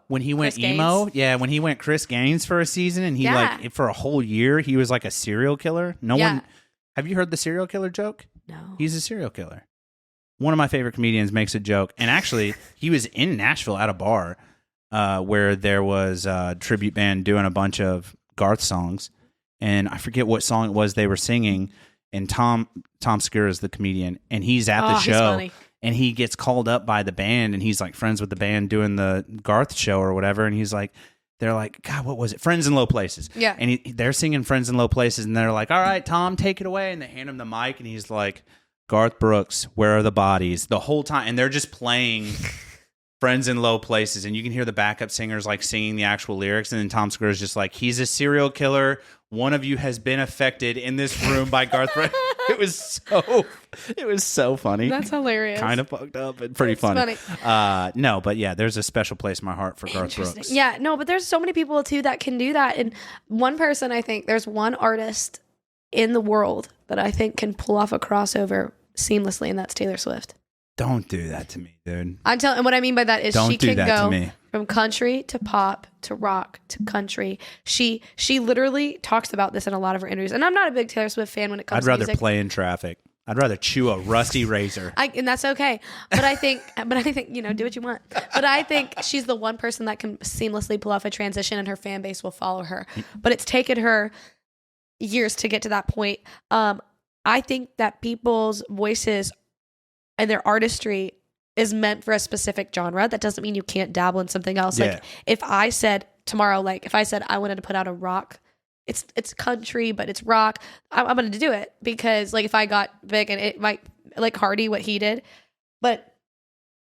When he went Chris emo, Gaines. when he went Chris Gaines for a season, and he Yeah. like for a whole year he was like a serial killer. No Yeah. one. Have you heard the serial killer joke? No. He's a serial killer. One of my favorite comedians makes a joke, and actually he was in Nashville at a bar where there was a tribute band doing a bunch of Garth songs, and I forget what song it was they were singing. And Tom Segura is the comedian, and he's at the show. He's funny. And he gets called up by the band, and he's like friends with the band doing the Garth show or whatever. And he's like, they're like, God, what was it? Friends in Low Places. Yeah. And they're singing Friends in Low Places, and they're like, all right, Tom, take it away. And they hand him the mic, and he's like, Garth Brooks, where are the bodies? The whole time. And they're just playing Friends in Low Places. And you can hear the backup singers like singing the actual lyrics. And then Tom Segura is just like, he's a serial killer. One of you has been affected in this room by Garth Brooks. It was so funny. That's hilarious. Kind of fucked up and pretty funny. No, but yeah, there's a special place in my heart for Garth Brooks. Yeah, no, but there's so many people too that can do that. And one person, I think there's one artist in the world that I think can pull off a crossover seamlessly, and that's Taylor Swift. Don't do that to me, dude. I'm telling, and what I mean by that is Don't she do can that to go me. from country to pop to rock to country. She literally talks about this in a lot of her interviews. And I'm not a big Taylor Swift fan when it comes I'd to rather music. play in traffic. I'd rather chew a rusty razor. And that's okay. But I think, do what you want. But I think she's the one person that can seamlessly pull off a transition, and her fan base will follow her. But it's taken her years to get to that point. I think that people's voices and their artistry is meant for a specific genre. That doesn't mean you can't dabble in something else. Yeah. Like if I said tomorrow, if I said I wanted to put out a rock, it's country, but it's rock, I'm going to do it, because like if I got big, and it might, like Hardy, what he did, but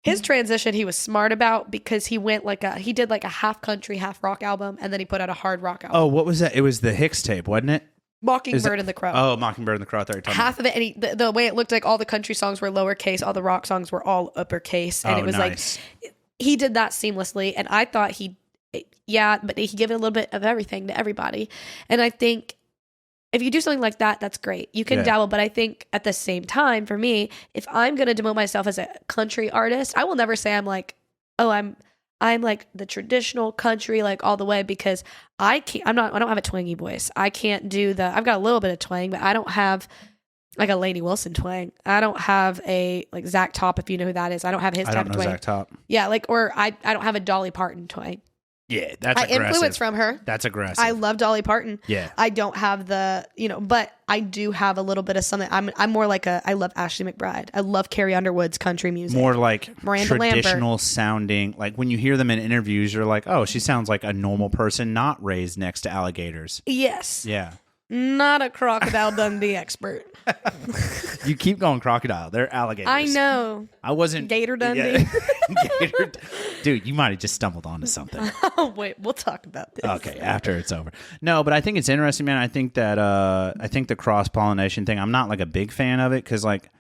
his transition he was smart about, because he went he did like a half country, half rock album, and then he put out a hard rock album. Oh, what was that? It was the Hicks tape, wasn't it? Mockingbird and the Crow. Oh, Mockingbird and the Crow. I thought you were talking Half of it, and the way it looked, like all the country songs were lowercase, all the rock songs were all uppercase, and it was nice. like he did that seamlessly. And I thought but he gave it a little bit of everything to everybody. And I think if you do something like that, that's great. You can dabble, but I think at the same time, for me, if I'm going to demote myself as a country artist, I will never say I'm like, oh, I'm like the traditional country, like all the way, because I don't have a twangy voice. I can't do I've got a little bit of twang, but I don't have like a Lainey Wilson twang. I don't have a like Zach Top, if you know who that is. I don't have his type of twang. Zach Top. Yeah, or I don't have a Dolly Parton twang. Yeah, that's aggressive. I influence from her. That's aggressive. I love Dolly Parton. Yeah. I don't have but I do have a little bit of something. I'm more like I love Ashley McBride. I love Carrie Underwood's country music. More like Miranda traditional Lambert. sounding. Like when you hear them in interviews, you're like, oh, she sounds like a normal person not raised next to alligators. Yes. Yeah. Not a Crocodile Dundee expert. You keep going crocodile. They're alligators. I know. I wasn't. Gator Dundee. Yeah. Gator. Dude, you might have just stumbled onto something. Oh, wait. We'll talk about this. Okay, after it's over. No, but I think it's interesting, man. I think that the cross-pollination thing, I'm not like a big fan of it, because like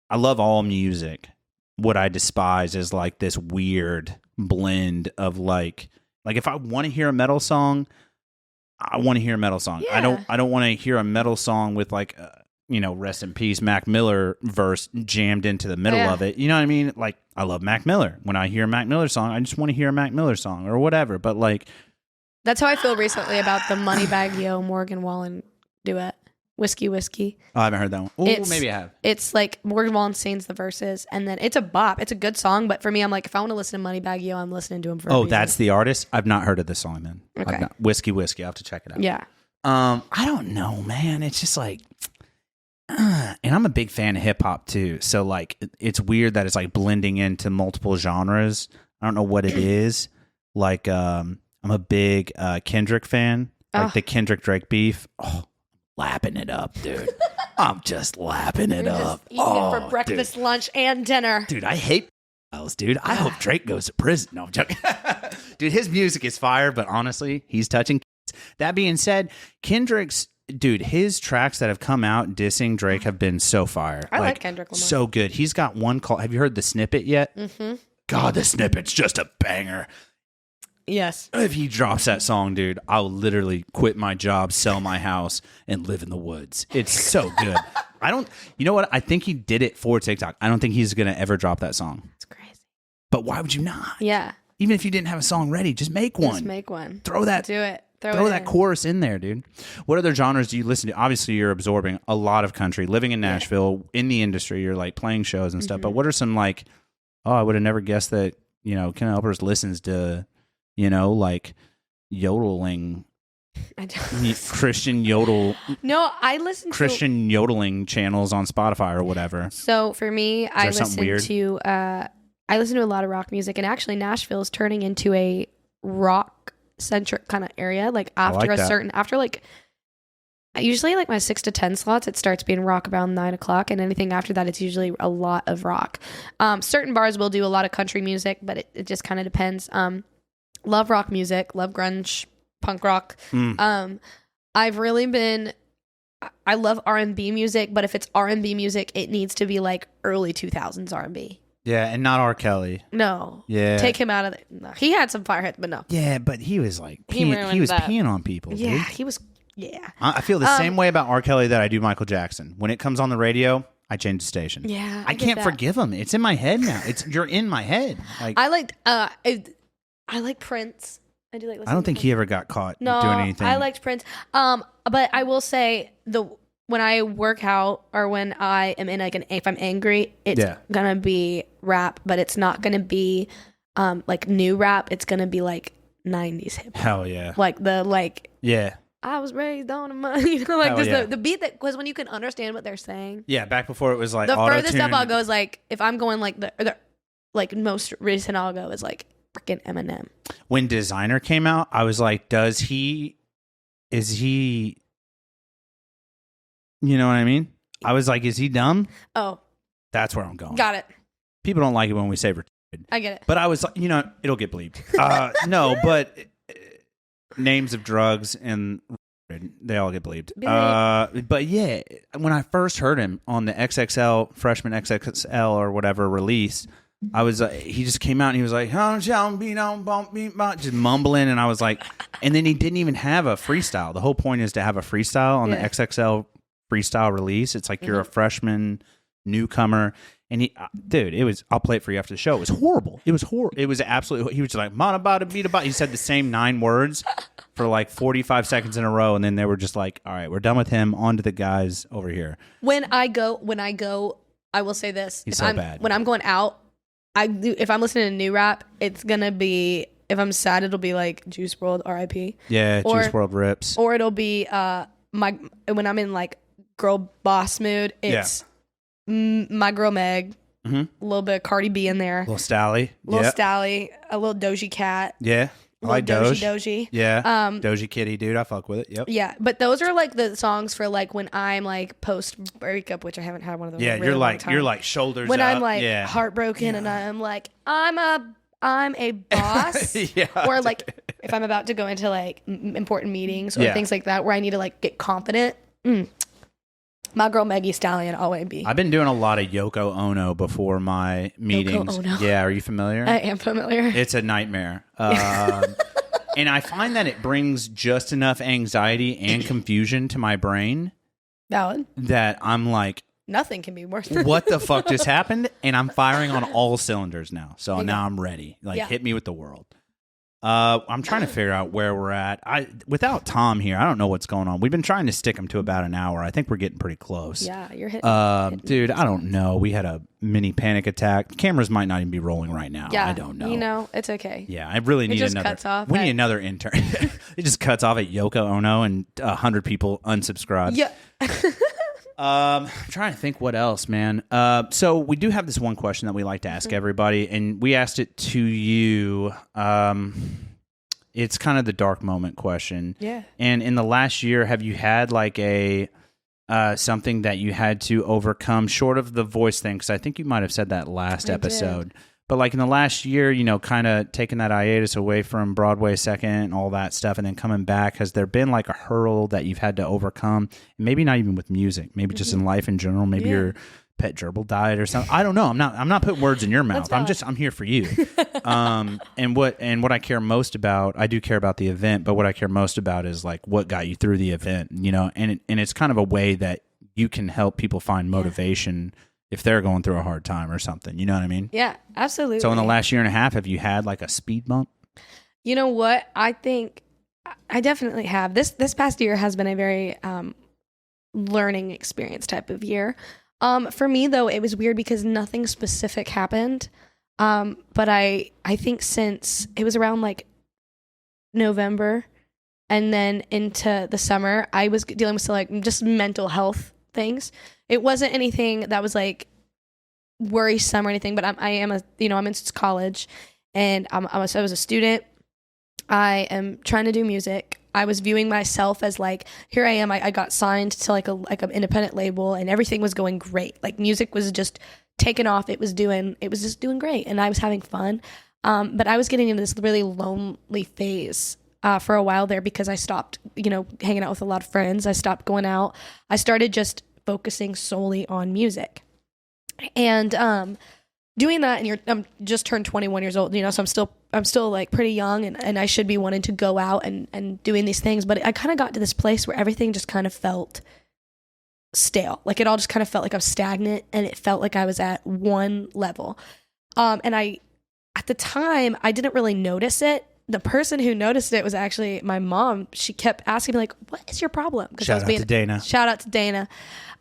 I love all music. What I despise is like this weird blend of like if I want to hear a metal song, I want to hear a metal song. Yeah. I don't want to hear a metal song with like rest in peace Mac Miller verse jammed into the middle of it. You know what I mean? Like I love Mac Miller. When I hear a Mac Miller song, I just want to hear a Mac Miller song or whatever. But like that's how I feel recently about the Moneybagg Yo Morgan Wallen duet. Whiskey Whiskey. Oh, I haven't heard that one. Oh, maybe I have. It's like Morgan Wallen sings the verses, and then it's a bop. It's a good song, but for me, I'm like, if I want to listen to Moneybagg Yo, I'm listening to him for a reason. That's the artist? I've not heard of this song, then. Okay. Whiskey Whiskey. I'll have to check it out. Yeah. I don't know, man. It's just like, and I'm a big fan of hip hop too. So like, it's weird that it's like blending into multiple genres. I don't know what it is. Like, I'm a big Kendrick fan. Like the Kendrick Drake beef. Oh, lapping it up, dude. I'm just lapping it up. Just eating it for breakfast, lunch, and dinner. Dude, I hate dude. I hope Drake goes to prison. No, I'm joking. Dude, his music is fire, but honestly, he's touching kids. That being said, Kendrick's dude, his tracks that have come out dissing Drake have been so fire. I like Kendrick Lamar. So good. He's got one called, have you heard the snippet yet? Mm-hmm. God, the snippet's just a banger. Yes. If he drops that song, dude, I'll literally quit my job, sell my house, and live in the woods. It's so good. You know what? I think he did it for TikTok. I don't think he's going to ever drop that song. It's crazy. But why would you not? Yeah. Even if you didn't have a song ready, just make one. Just make one. Throw that. Do it. Throw that chorus in there, dude. What other genres do you listen to? Obviously, you're absorbing a lot of country. Living in Nashville, in the industry, you're like playing shows and stuff. But what are some like, I would have never guessed that, Kenna Elpers listens to, like yodeling, Christian yodel. No, I listen to Christian yodeling channels on Spotify or whatever. So for me, I listen to a lot of rock music, and actually Nashville is turning into a rock centric kind of area. Like after usually like my 6 to 10 slots, it starts being rock around 9 o'clock, and anything after that, it's usually a lot of rock. Certain bars will do a lot of country music, but it just kind of depends. Love rock music, love grunge, punk rock. I've really been, I love R&B music, but if it's R&B music, it needs to be like early 2000s R&B. Yeah, and not R. Kelly. No. Yeah. Take him out of it. No. He had some fire hits, but no. Yeah, but he was like, He was that. peeing on people. Yeah, dude. he was, yeah. I feel the same way about R. Kelly that I do Michael Jackson. When it comes on the radio, I change the station. Yeah, I can't forgive him. It's in my head now. You're in my head. Like I like Prince. I do like. I don't think he ever got caught doing anything. I liked Prince. But I will say when I work out or when I am in if I'm angry, it's gonna be rap, but it's not gonna be like new rap. It's gonna be like 90s hip hop. Hell yeah. Yeah. I was raised on a money, the beat that, because when you can understand what they're saying. Yeah, back before it was like the auto-tune. furthest up I'll go is like if I'm going like the most recent I'll go is like freaking Eminem. When Designer came out, I was like, is he you know what I mean? I was like, is he dumb? Oh. That's where I'm going. Got it. People don't like it when we say retarded. I get it. But I was like, it'll get bleeped. No, but names of drugs and they all get bleeped. But yeah, when I first heard him on the freshman XXL or whatever release, I was he just came out and he was like, just mumbling, and I was like, and then he didn't even have a freestyle. The whole point is to have a freestyle on the XXL freestyle release. It's like you're a freshman newcomer, and I'll play it for you after the show. It was horrible. It was absolutely. He was just like he said the same 9 words for like 45 seconds in a row, and then they were just like, all right, we're done with him, on to the guys over here. When I go, I will say this. He's so bad. When I'm going out, if I'm listening to new rap, it's gonna be, if I'm sad, it'll be like Juice WRLD, R.I.P. Yeah, Juice WRLD rips. Or it'll be when I'm in like girl boss mood, it's my girl Meg, a little bit of Cardi B in there, little Stally, a little Doja Cat, I like Doji. Yeah. Doji Kitty, dude. I fuck with it. Yep. Yeah. But those are like the songs for like when I'm like post breakup, which I haven't had one of those. Yeah. In a really long time. You're like shoulders when up. I'm like heartbroken and I'm like, I'm a boss. Or like if I'm about to go into like important meetings or things like that where I need to like get confident. My girl Maggie Stallion, always be. I've been doing a lot of Yoko Ono before my meetings. Yoko Ono. Yeah, are you familiar? I am familiar. It's a nightmare. And I find that it brings just enough anxiety and confusion to my brain Valid. That I'm like, nothing can be worse. What the fuck just happened? And I'm firing on all cylinders now. So now I'm ready. Like, hit me with the world. I'm trying to figure out where we're at. Without Tom here, I don't know what's going on. We've been trying to stick him to about an hour. I think we're getting pretty close. Yeah, you're hitting. Dude, I don't know. We had a mini panic attack. Cameras might not even be rolling right now. Yeah, I don't know. You know, it's okay. Yeah, I really need just another. Cuts off we need another intern. It just cuts off at Yoko Ono and 100 people unsubscribe. Yeah. I'm trying to think what else, man. So we do have this one question that we like to ask everybody, and we asked it to you. It's kind of the dark moment question. Yeah. And in the last year, have you had like a something that you had to overcome, short of the voice thing? Because I think you might have said that last episode. But like in the last year, you know, kind of taking that hiatus away from Broadway second and all that stuff and then coming back, has there been like a hurdle that you've had to overcome? Maybe not even with music, maybe just in life in general, maybe your pet gerbil died or something. I don't know. I'm not putting words in your mouth. I'm here for you. And what I care most about, I do care about the event, but what I care most about is like what got you through the event, you know, and it's kind of a way that you can help people find motivation if they're going through a hard time or something. You know what I mean? Yeah, absolutely. So in the last year and a half, have you had like a speed bump? You know what? I think I definitely have. This past year has been a very learning experience type of year. For me, though, it was weird because nothing specific happened. But I think since it was around like November and then into the summer, I was dealing with like just mental health things. It wasn't anything that was like worrisome or anything, but I'm in college and I was a student. I am trying to do music. I was viewing myself as like, here I am. I got signed to like an independent label and everything was going great. Like music was just taking off. It was just doing great and I was having fun. But I was getting into this really lonely phase for a while there because I stopped, you know, hanging out with a lot of friends. I stopped going out. I started just focusing solely on music. And doing that, and I'm just turned 21 years old, you know, so I'm still like pretty young and I should be wanting to go out and doing these things. But I kind of got to this place where everything just kind of felt stale. Like it all just kind of felt like I was stagnant and it felt like I was at one level. And at the time, I didn't really notice it. The person who noticed it was actually my mom. She kept asking me like, what is your problem? Shout out to Dana. Shout out to Dana.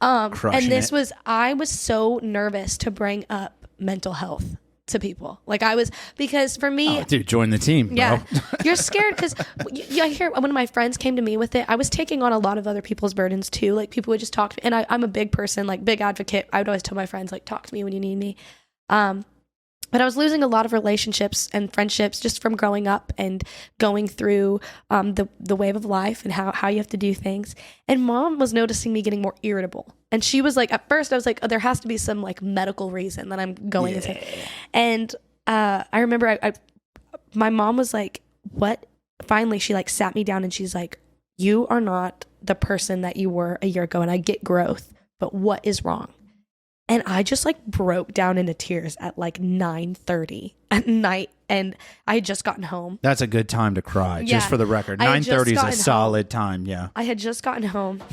And this was, I was so nervous to bring up mental health to people. Like I was, because for me, dude, join the team, bro. Yeah, you're scared because I hear when my friends came to me with it, I was taking on a lot of other people's burdens too. Like people would just talk to me, and I'm a big person, like big advocate. I would always tell my friends like, talk to me when you need me. But I was losing a lot of relationships and friendships just from growing up and going through the wave of life and how you have to do things. And mom was noticing me getting more irritable. And she was like, at first I was like, oh, there has to be some like medical reason that I'm going into. And I remember my mom was like, what? Finally, she like sat me down and she's like, you are not the person that you were a year ago. And I get growth, but what is wrong? And I just like broke down into tears at like 9:30 at night. And I had just gotten home. That's a good time to cry, just for the record. 9:30 is a solid time, yeah. I had just gotten home.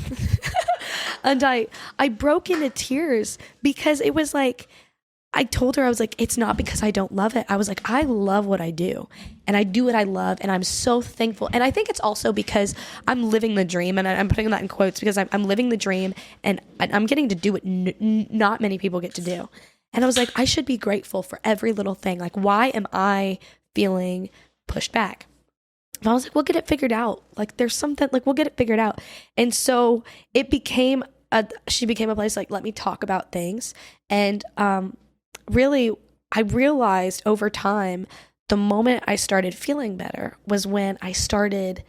And I broke into tears because it was like, I told her, I was like, it's not because I don't love it. I was like, I love what I do and I do what I love. And I'm so thankful. And I think it's also because I'm living the dream, and I'm putting that in quotes because I'm living the dream and I'm getting to do what not many people get to do. And I was like, I should be grateful for every little thing. Like, why am I feeling pushed back? And I was like, we'll get it figured out. Like there's something like, we'll get it figured out. And so it became she became a place like, let me talk about things. And, really, I realized over time, the moment I started feeling better was when I started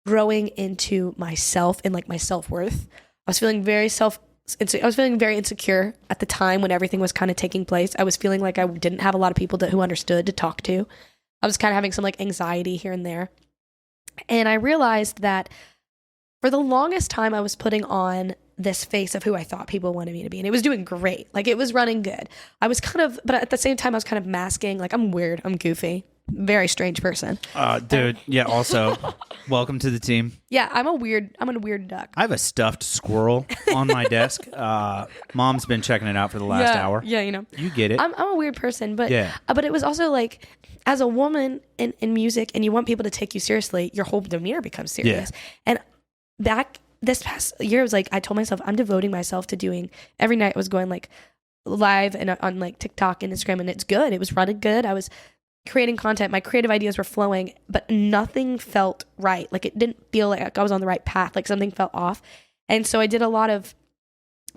growing into myself and like my self-worth. I was feeling very insecure at the time when everything was kind of taking place. I was feeling like I didn't have a lot of people who understood to talk to. I was kind of having some like anxiety here and there. And I realized that for the longest time, I was putting on this face of who I thought people wanted me to be. And it was doing great. Like it was running good. I was but at the same time, I was kind of masking, like I'm weird, I'm goofy, very strange person. Dude, yeah, also, welcome to the team. Yeah, I'm a weird duck. I have a stuffed squirrel on my desk. Mom's been checking it out for the last hour. Yeah, you know. You get it. I'm a weird person, but but it was also like, as a woman in music and you want people to take you seriously, your whole demeanor becomes serious. Yeah. And this past year, it was like, I told myself I'm devoting myself to doing, every night I was going like live and on like TikTok and Instagram, and it's good. It was running good. I was creating content. My creative ideas were flowing, but nothing felt right. Like it didn't feel like I was on the right path. Like something felt off. And so I did a lot of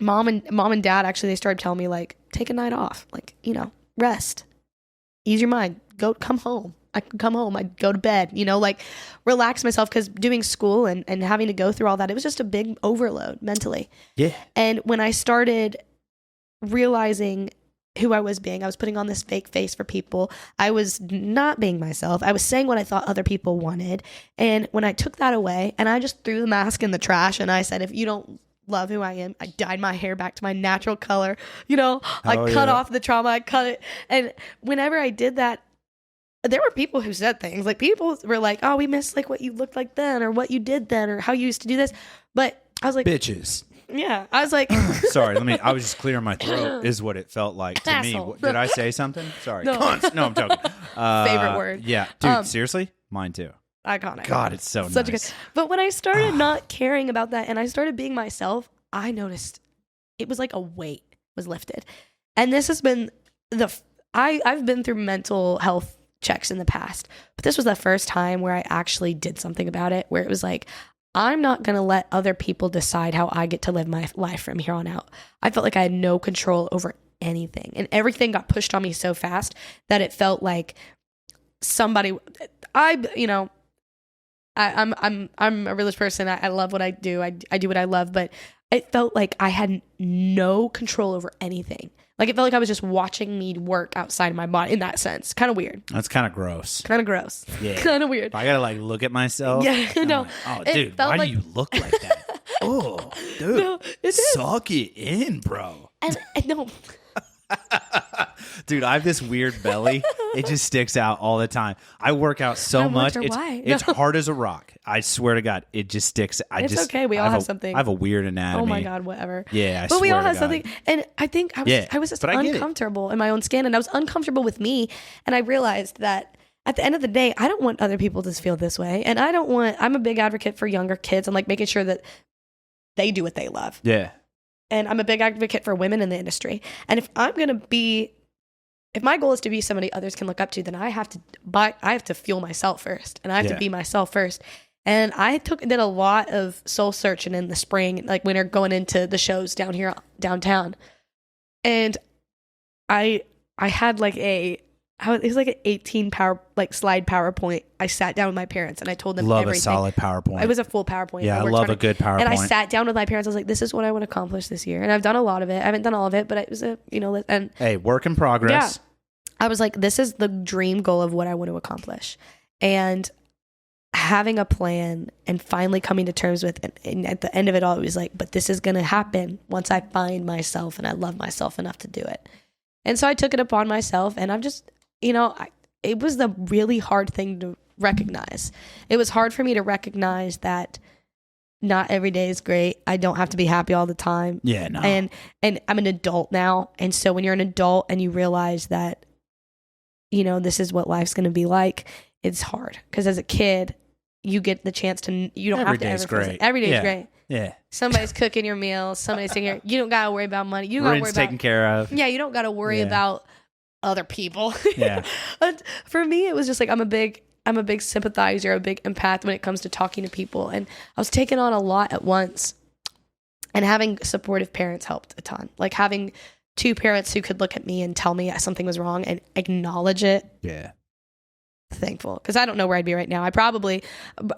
mom and dad, actually, they started telling me like, take a night off, like, you know, rest, ease your mind, come home. I could come home, I'd go to bed, you know, like relax myself, because doing school and having to go through all that, it was just a big overload mentally. Yeah. And when I started realizing who I was being. I was putting on this fake face for people. I was not being myself. I was saying what I thought other people wanted. And when I took that away and I just threw the mask in the trash and I said, if you don't love who I am, I dyed my hair back to my natural color. I cut off the trauma. I cut it. And whenever I did that, there were people who said things like, people were like, oh, we miss like what you looked like then, or what you did then, or how you used to do this. But I was like, bitches. Yeah, I was like, sorry, I was just clearing my throat is what it felt like to Asshole. me. Did I say something? Sorry. No. Cunts. No, I'm joking. Favorite word. Yeah. Dude, seriously? Mine too. Iconic. God, it's so Such nice. a good. But when I started not caring about that and I started being myself, I noticed it was like a weight was lifted. And this has been I've been through mental health checks in the past, but this was the first time where I actually did something about it, where it was like, I'm not going to let other people decide how I get to live my life from here on out. I felt like I had no control over anything, and everything got pushed on me so fast that it felt like I'm a religious person. I love what I do. I do what I love, but it felt like I had no control over anything. Like, it felt like I was just watching me work outside of my body in that sense. Kind of weird. That's kind of gross. Yeah. Kind of weird. I gotta like look at myself. Yeah, no. Like, oh, It dude, felt why like- do you look like that? Oh, dude, No, it is. suck it in, bro. And no. Dude, I have this weird belly. It just sticks out all the time. I work out so I much. wonder why. It's hard as a rock. I swear to God, it just sticks. It's okay. We all have something. I have a weird anatomy. Oh my God, whatever. Yeah, but we all swear have to something. God. And I think I was just but I get it. uncomfortable in my own skin, and I was uncomfortable with me. And I realized that at the end of the day, I don't want other people to feel this way. And I'm a big advocate for younger kids and like making sure that they do what they love. Yeah. And I'm a big advocate for women in the industry. And if my goal is to be somebody others can look up to, then I have to fuel myself first, and I have to be myself first. And I did a lot of soul searching in the spring, like when we're going into the shows down here downtown. And I had like it was like an 18 slide PowerPoint. I sat down with my parents and I told them Love everything. a solid PowerPoint. It was a full PowerPoint. Yeah, I worked love on a it. good PowerPoint. And I sat down with my parents. I was like, this is what I want to accomplish this year. And I've done a lot of it. I haven't done all of it, but it was and Hey, work in progress. yeah, I was like, this is the dream goal of what I want to accomplish. And having a plan and finally coming to terms with, and at the end of it all, it was like, but this is going to happen once I find myself and I love myself enough to do it. And so I took it upon myself, and I'm just, it was the really hard thing to recognize. It was hard for me to recognize that not every day is great. I don't have to be happy all the time. Yeah, no. And I'm an adult now. And so when you're an adult and you realize that, this is what life's going to be like, it's hard. Because as a kid, you get the chance to, you don't Every have to day's ever feel great. sick. Every day's Yeah. great. Yeah. Somebody's cooking your meals. Somebody's taking care. You don't got to worry about money. You don't got to worry Rent's about. taken care of. Yeah, you don't got to worry Yeah. about other people. Yeah. But for me, it was just like, I'm a big sympathizer, a big empath when it comes to talking to people. And I was taking on a lot at once. And having supportive parents helped a ton. Like having two parents who could look at me and tell me something was wrong and acknowledge it. Yeah. Thankful. Because I don't know where I'd be right now.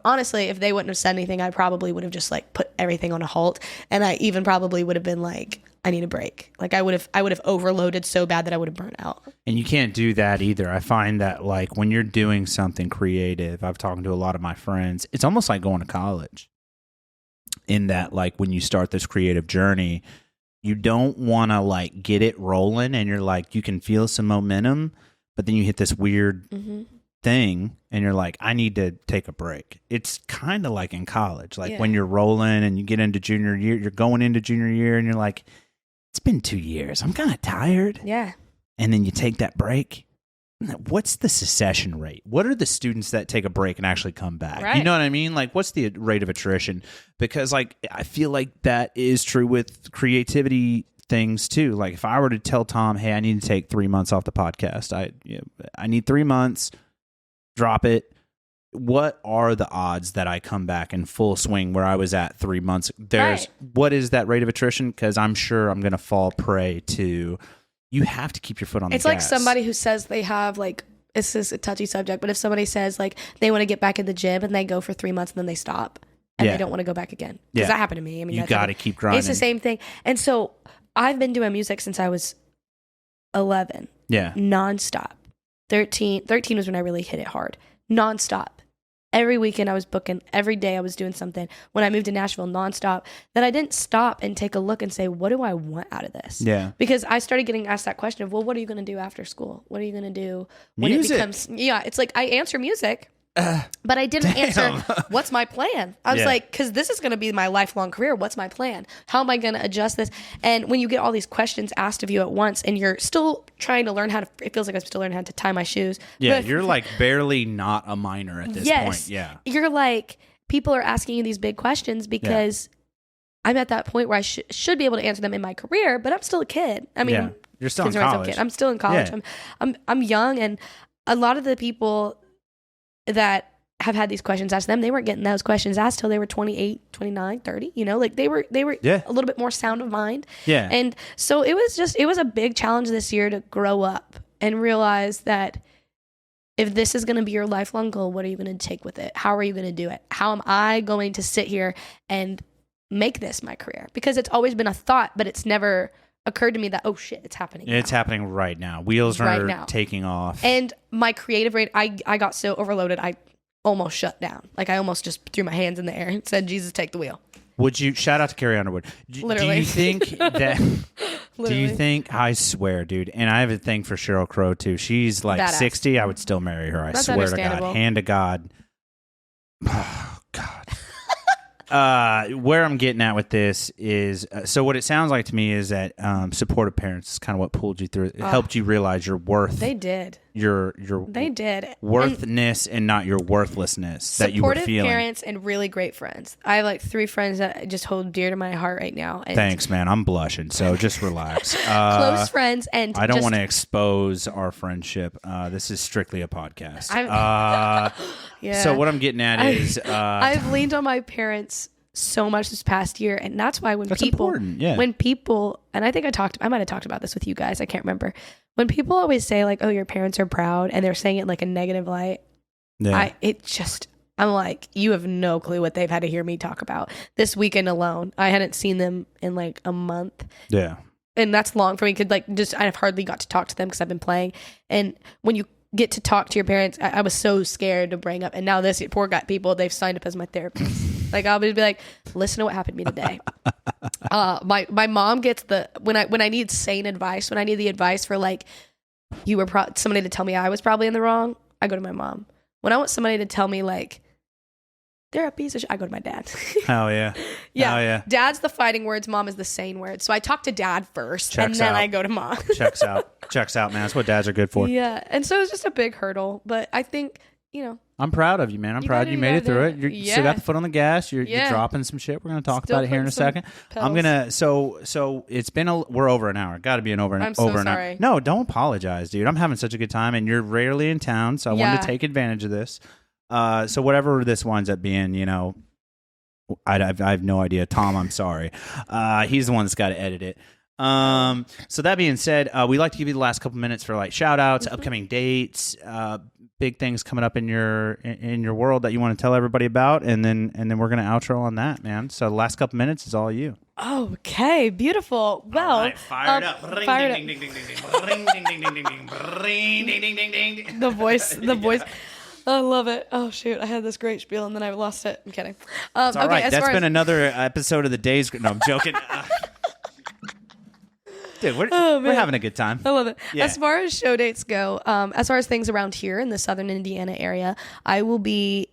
Honestly, if they wouldn't have said anything, I probably would have just like put everything on a halt. And I even probably would have been like, I need a break. Like I would have overloaded so bad that I would have burnt out. And you can't do that either. I find that like when you're doing something creative, I've talked to a lot of my friends, it's almost like going to college. In that, like when you start this creative journey, you don't want to like get it rolling, and you're like, you can feel some momentum, but then you hit this weird thing and you're like, I need to take a break. It's kind of like in college, like when you're rolling and you get into junior year, you're going into junior year and you're like, it's been 2 years. I'm kind of tired. Yeah. And then you take that break. What's the secession rate? What are the students that take a break and actually come back? Right. You know what I mean? Like, what's the rate of attrition? Because, like, I feel like that is true with creativity things too. Like, if I were to tell Tom, "Hey, I need to take 3 months off the podcast. I need 3 months. Drop it." What are the odds that I come back in full swing where I was at 3 months? What is that rate of attrition? Because I'm sure I'm going to fall prey to. You have to keep your foot on the gas. It's like somebody who says they have like, this is a touchy subject, but if somebody says like they want to get back in the gym and they go for 3 months and then they stop and they don't want to go back again. Because that happened to me. I mean, you got to keep grinding. It's the same thing. And so I've been doing music since I was 11. Yeah. Nonstop. 13 was when I really hit it hard. Nonstop. Every weekend I was booking. Every day I was doing something. When I moved to Nashville, nonstop. Then I didn't stop and take a look and say, what do I want out of this? Yeah. Because I started getting asked that question of, well, what are you going to do after school? What are you going to do when music. it becomes... Yeah, it's like I answer music. But I didn't answer, what's my plan? I was like, because this is going to be my lifelong career. What's my plan? How am I going to adjust this? And when you get all these questions asked of you at once and you're still trying to learn how to, it feels like I'm still learning how to tie my shoes. Yeah, But you're like barely not a minor at this point. Yeah. You're like, people are asking you these big questions because I'm at that point where I should be able to answer them in my career, but I'm still a kid. I mean, you're still in kids are always college. I'm still in college. Yeah. I'm young, and a lot of the people that have had these questions asked them, they weren't getting those questions asked till they were 28, 29, 30, you know, like they were a little bit more sound of mind. Yeah. And so it was a big challenge this year to grow up and realize that if this is going to be your lifelong goal, what are you going to take with it? How are you going to do it? How am I going to sit here and make this my career? Because it's always been a thought, but it's never occurred to me that, oh shit, it's happening. It's happening right now. Wheels are taking off. And my creative rate, I got so overloaded, I almost shut down. Like I almost just threw my hands in the air and said, Jesus, take the wheel. Would you, shout out to Carrie Underwood. Literally. Do you think that, do you think, I swear, dude, and I have a thing for Sheryl Crow too. She's like Badass. 60. I would still marry her. I That's swear to God. understandable. Hand to God. Oh, God. Where I'm getting at with this is, so what it sounds like to me is that supportive parents is kind of what pulled you through. It helped you realize your worth. They did. Your They did. worthness and not your worthlessness that you were feeling. Supportive parents and really great friends. I have like 3 friends that just hold dear to my heart right now. And Thanks, man. I'm blushing, so just relax. close friends and I don't just- want to expose our friendship. This is strictly a podcast. Yeah. So what I'm getting at is I've leaned on my parents so much this past year, and that's why when people, and I think I might have talked about this with you guys. I can't remember. When people always say like, "Oh, your parents are proud," and they're saying it in like a negative light, I'm like, you have no clue what they've had to hear me talk about this weekend alone. I hadn't seen them in like a month. Yeah. And that's long for me. I've hardly got to talk to them because I've been playing. And when you get to talk to your parents, I was so scared to bring up. And now this poor guy people, they've signed up as my therapist. Like I'll be like, listen to what happened to me today. My mom gets when I need sane advice, when I need the advice for like, somebody to tell me I was probably in the wrong, I go to my mom. When I want somebody to tell me like, they're a piece of shit, I go to my dad. Hell yeah. Yeah. Hell yeah. Dad's the fighting words. Mom is the sane words. So I talk to dad first and then I go to mom. Checks out, man. That's what dads are good for. Yeah. And so it was just a big hurdle. But I think, I'm proud of you, man. I'm proud you made it through it. You still got the foot on the gas. You're dropping some shit. We're going to talk about it here in a second. I'm going to, so it's been we're over an hour. Got to be over an I'm so hour. sorry. No, don't apologize, dude. I'm having such a good time and you're rarely in town. So I wanted to take advantage of this. So whatever this winds up being, I have no idea. Tom, I'm sorry. He's the one that's got to edit it. So that being said, we like to give you the last couple minutes for like shout outs, upcoming dates, big things coming up in your world that you want to tell everybody about, and then we're gonna outro on that, man. So the last couple minutes is all you. Okay, beautiful. Well, fired up. The voice. I love it. Oh shoot, I had this great spiel and then I lost it. I'm kidding. It's all right. That's been another episode of the Days Grimm. No, I'm joking. Dude, we're having a good time. I love it. Yeah. As far as show dates go, as far as things around here in the southern Indiana area, I will be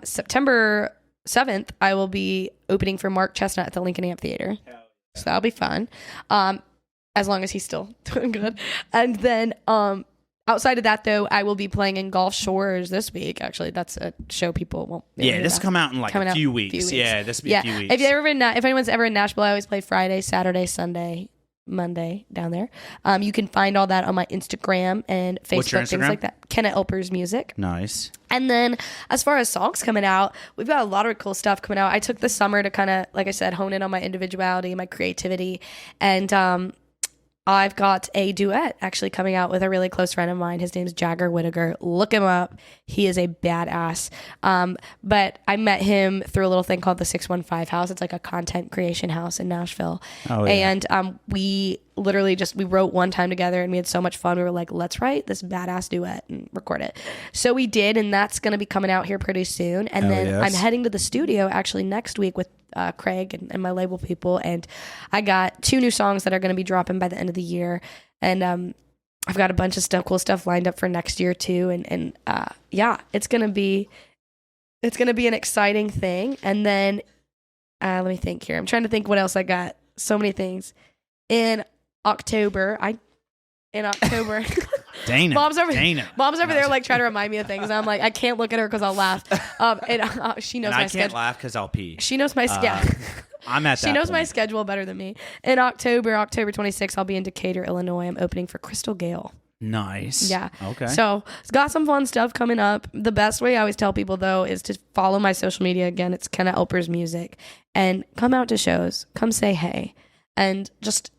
September 7th. I will be opening for Mark Chestnut at the Lincoln Amphitheater. So that'll be fun. As long as he's still doing good. And then outside of that, though, I will be playing in Gulf Shores this week. Actually, that's a show people won't. This come out in like a few weeks. Yeah, this will be a few weeks. If anyone's ever in Nashville, I always play Friday, Saturday, Sunday, Monday down there. You can find all that on my Instagram and Facebook. What's your Instagram? Things like that. Kenna Elpers Music. Nice. And then as far as songs coming out, we've got a lot of cool stuff coming out. I took the summer to kind of, like I said, hone in on my individuality, my creativity, and I've got a duet actually coming out with a really close friend of mine. His name's Jagger Whittaker. Look him up. He is a badass. But I met him through a little thing called the 615 House. It's like a content creation house in Nashville. Oh, yeah. And we literally we wrote one time together and we had so much fun. We were like, let's write this badass duet and record it. So we did, and that's going to be coming out here pretty soon. And then I'm heading to the studio actually next week with Craig and my label people. And I got 2 new songs that are going to be dropping by the end of the year. And I've got a bunch of cool stuff lined up for next year too. And it's going to be an exciting thing. And then let me think here. I'm trying to think what else I got. So many things. In October. Dana. Mom's over there like trying to remind me of things. And I'm like, I can't look at her because I'll laugh. She knows my schedule. I can't laugh because I'll pee. She knows my I'm at that She knows point. my schedule better than me. In October 26th, I'll be in Decatur, Illinois. I'm opening for Crystal Gale. Nice. Yeah. Okay. So it's got some fun stuff coming up. The best way I always tell people though is to follow my social media. Again, it's Kenna Elpers Music, and come out to shows. Come say hey, and just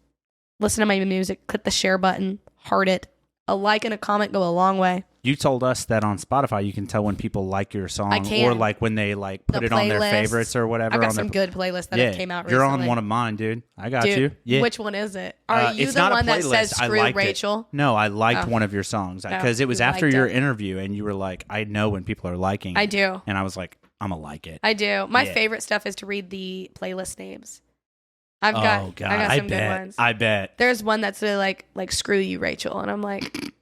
listen to my music. Click the share button. Heart it. A like and a comment go a long way. You told us that on Spotify you can tell when people like your song, I can. or like when they like put The it on their playlists. favorites or whatever. I've got on some their, good playlists that have came out You're recently. on one of mine, dude. I got you. Dude, Yeah. which one is it? Are you it's the not one a that playlist. says I screw liked Rachel? It. No, I liked one of your songs because it was you after liked your it. interview and you were like, I know when people are liking it. I do. And I was like, I'm going to like it. I do. My favorite stuff is to read the playlist names. I got some good ones. I bet. There's one that's really like screw you, Rachel, and I'm like,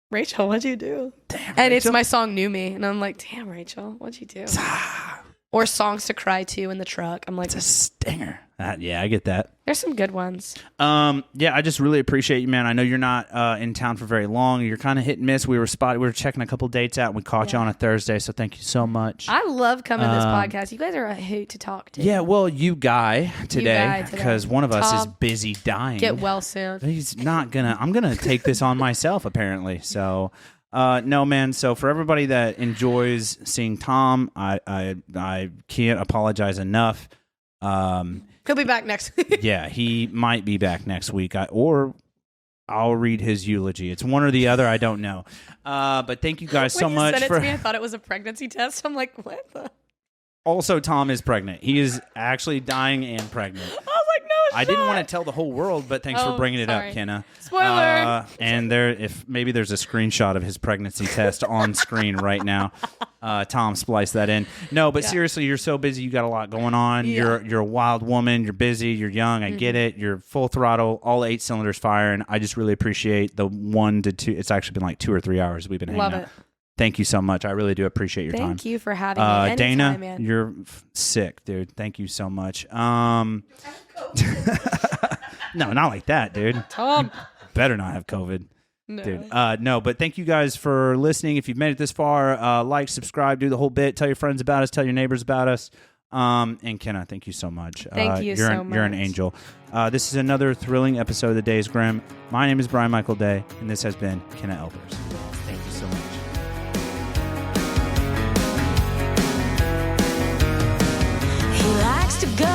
Rachel, what'd you do? Damn, and Rachel. it's my song "Knew Me," and I'm like, damn, Rachel, what'd you do? Or songs to cry to in the truck. I'm like, it's a stinger. Yeah, I get that. There's some good ones. Yeah, I just really appreciate you, man. I know you're not in town for very long. You're kind of hit and miss. We were checking a couple dates out, and we caught you on a Thursday. So thank you so much. I love coming to this podcast. You guys are a hoot to talk to. Yeah, well, you guy today, because one of us is busy dying. Get well soon. He's not gonna. I'm gonna take this on myself, apparently. So. No, man. So for everybody that enjoys seeing Tom, I can't apologize enough. He'll be back next week. Yeah, he might be back next week, or I'll read his eulogy. It's one or the other. I don't know. But thank you guys so much When you said for. it to me, I thought it was a pregnancy test. I'm like, what the? Also, Tom is pregnant. He is actually dying and pregnant. I was like, no, I didn't want to tell the whole world, but thanks for bringing it up, Kenna. Spoiler. And maybe there's a screenshot of his pregnancy test on screen right now. Tom spliced that in. No, but seriously, you're so busy. You got a lot going on. Yeah. You're a wild woman. You're busy. You're young. I get it. You're full throttle, all 8 cylinders firing. I just really appreciate the 1 to 2. It's actually been like 2 or 3 hours we've been hanging out. Love it. Thank you so much. I really do appreciate your time. Thank you for having me. Anytime, Dana, man. you're sick, dude. Thank you so much. No, not like that, dude. Tom. Better not have COVID. No. Dude. No, but thank you guys for listening. If you've made it this far, like, subscribe, do the whole bit. Tell your friends about us. Tell your neighbors about us. And Kenna, thank you so much. Thank you so much. You're an angel. This is another thrilling episode of the Days Grimm. My name is Brian Michael Day, and this has been Kenna Elpers. Thank you so much. He likes to go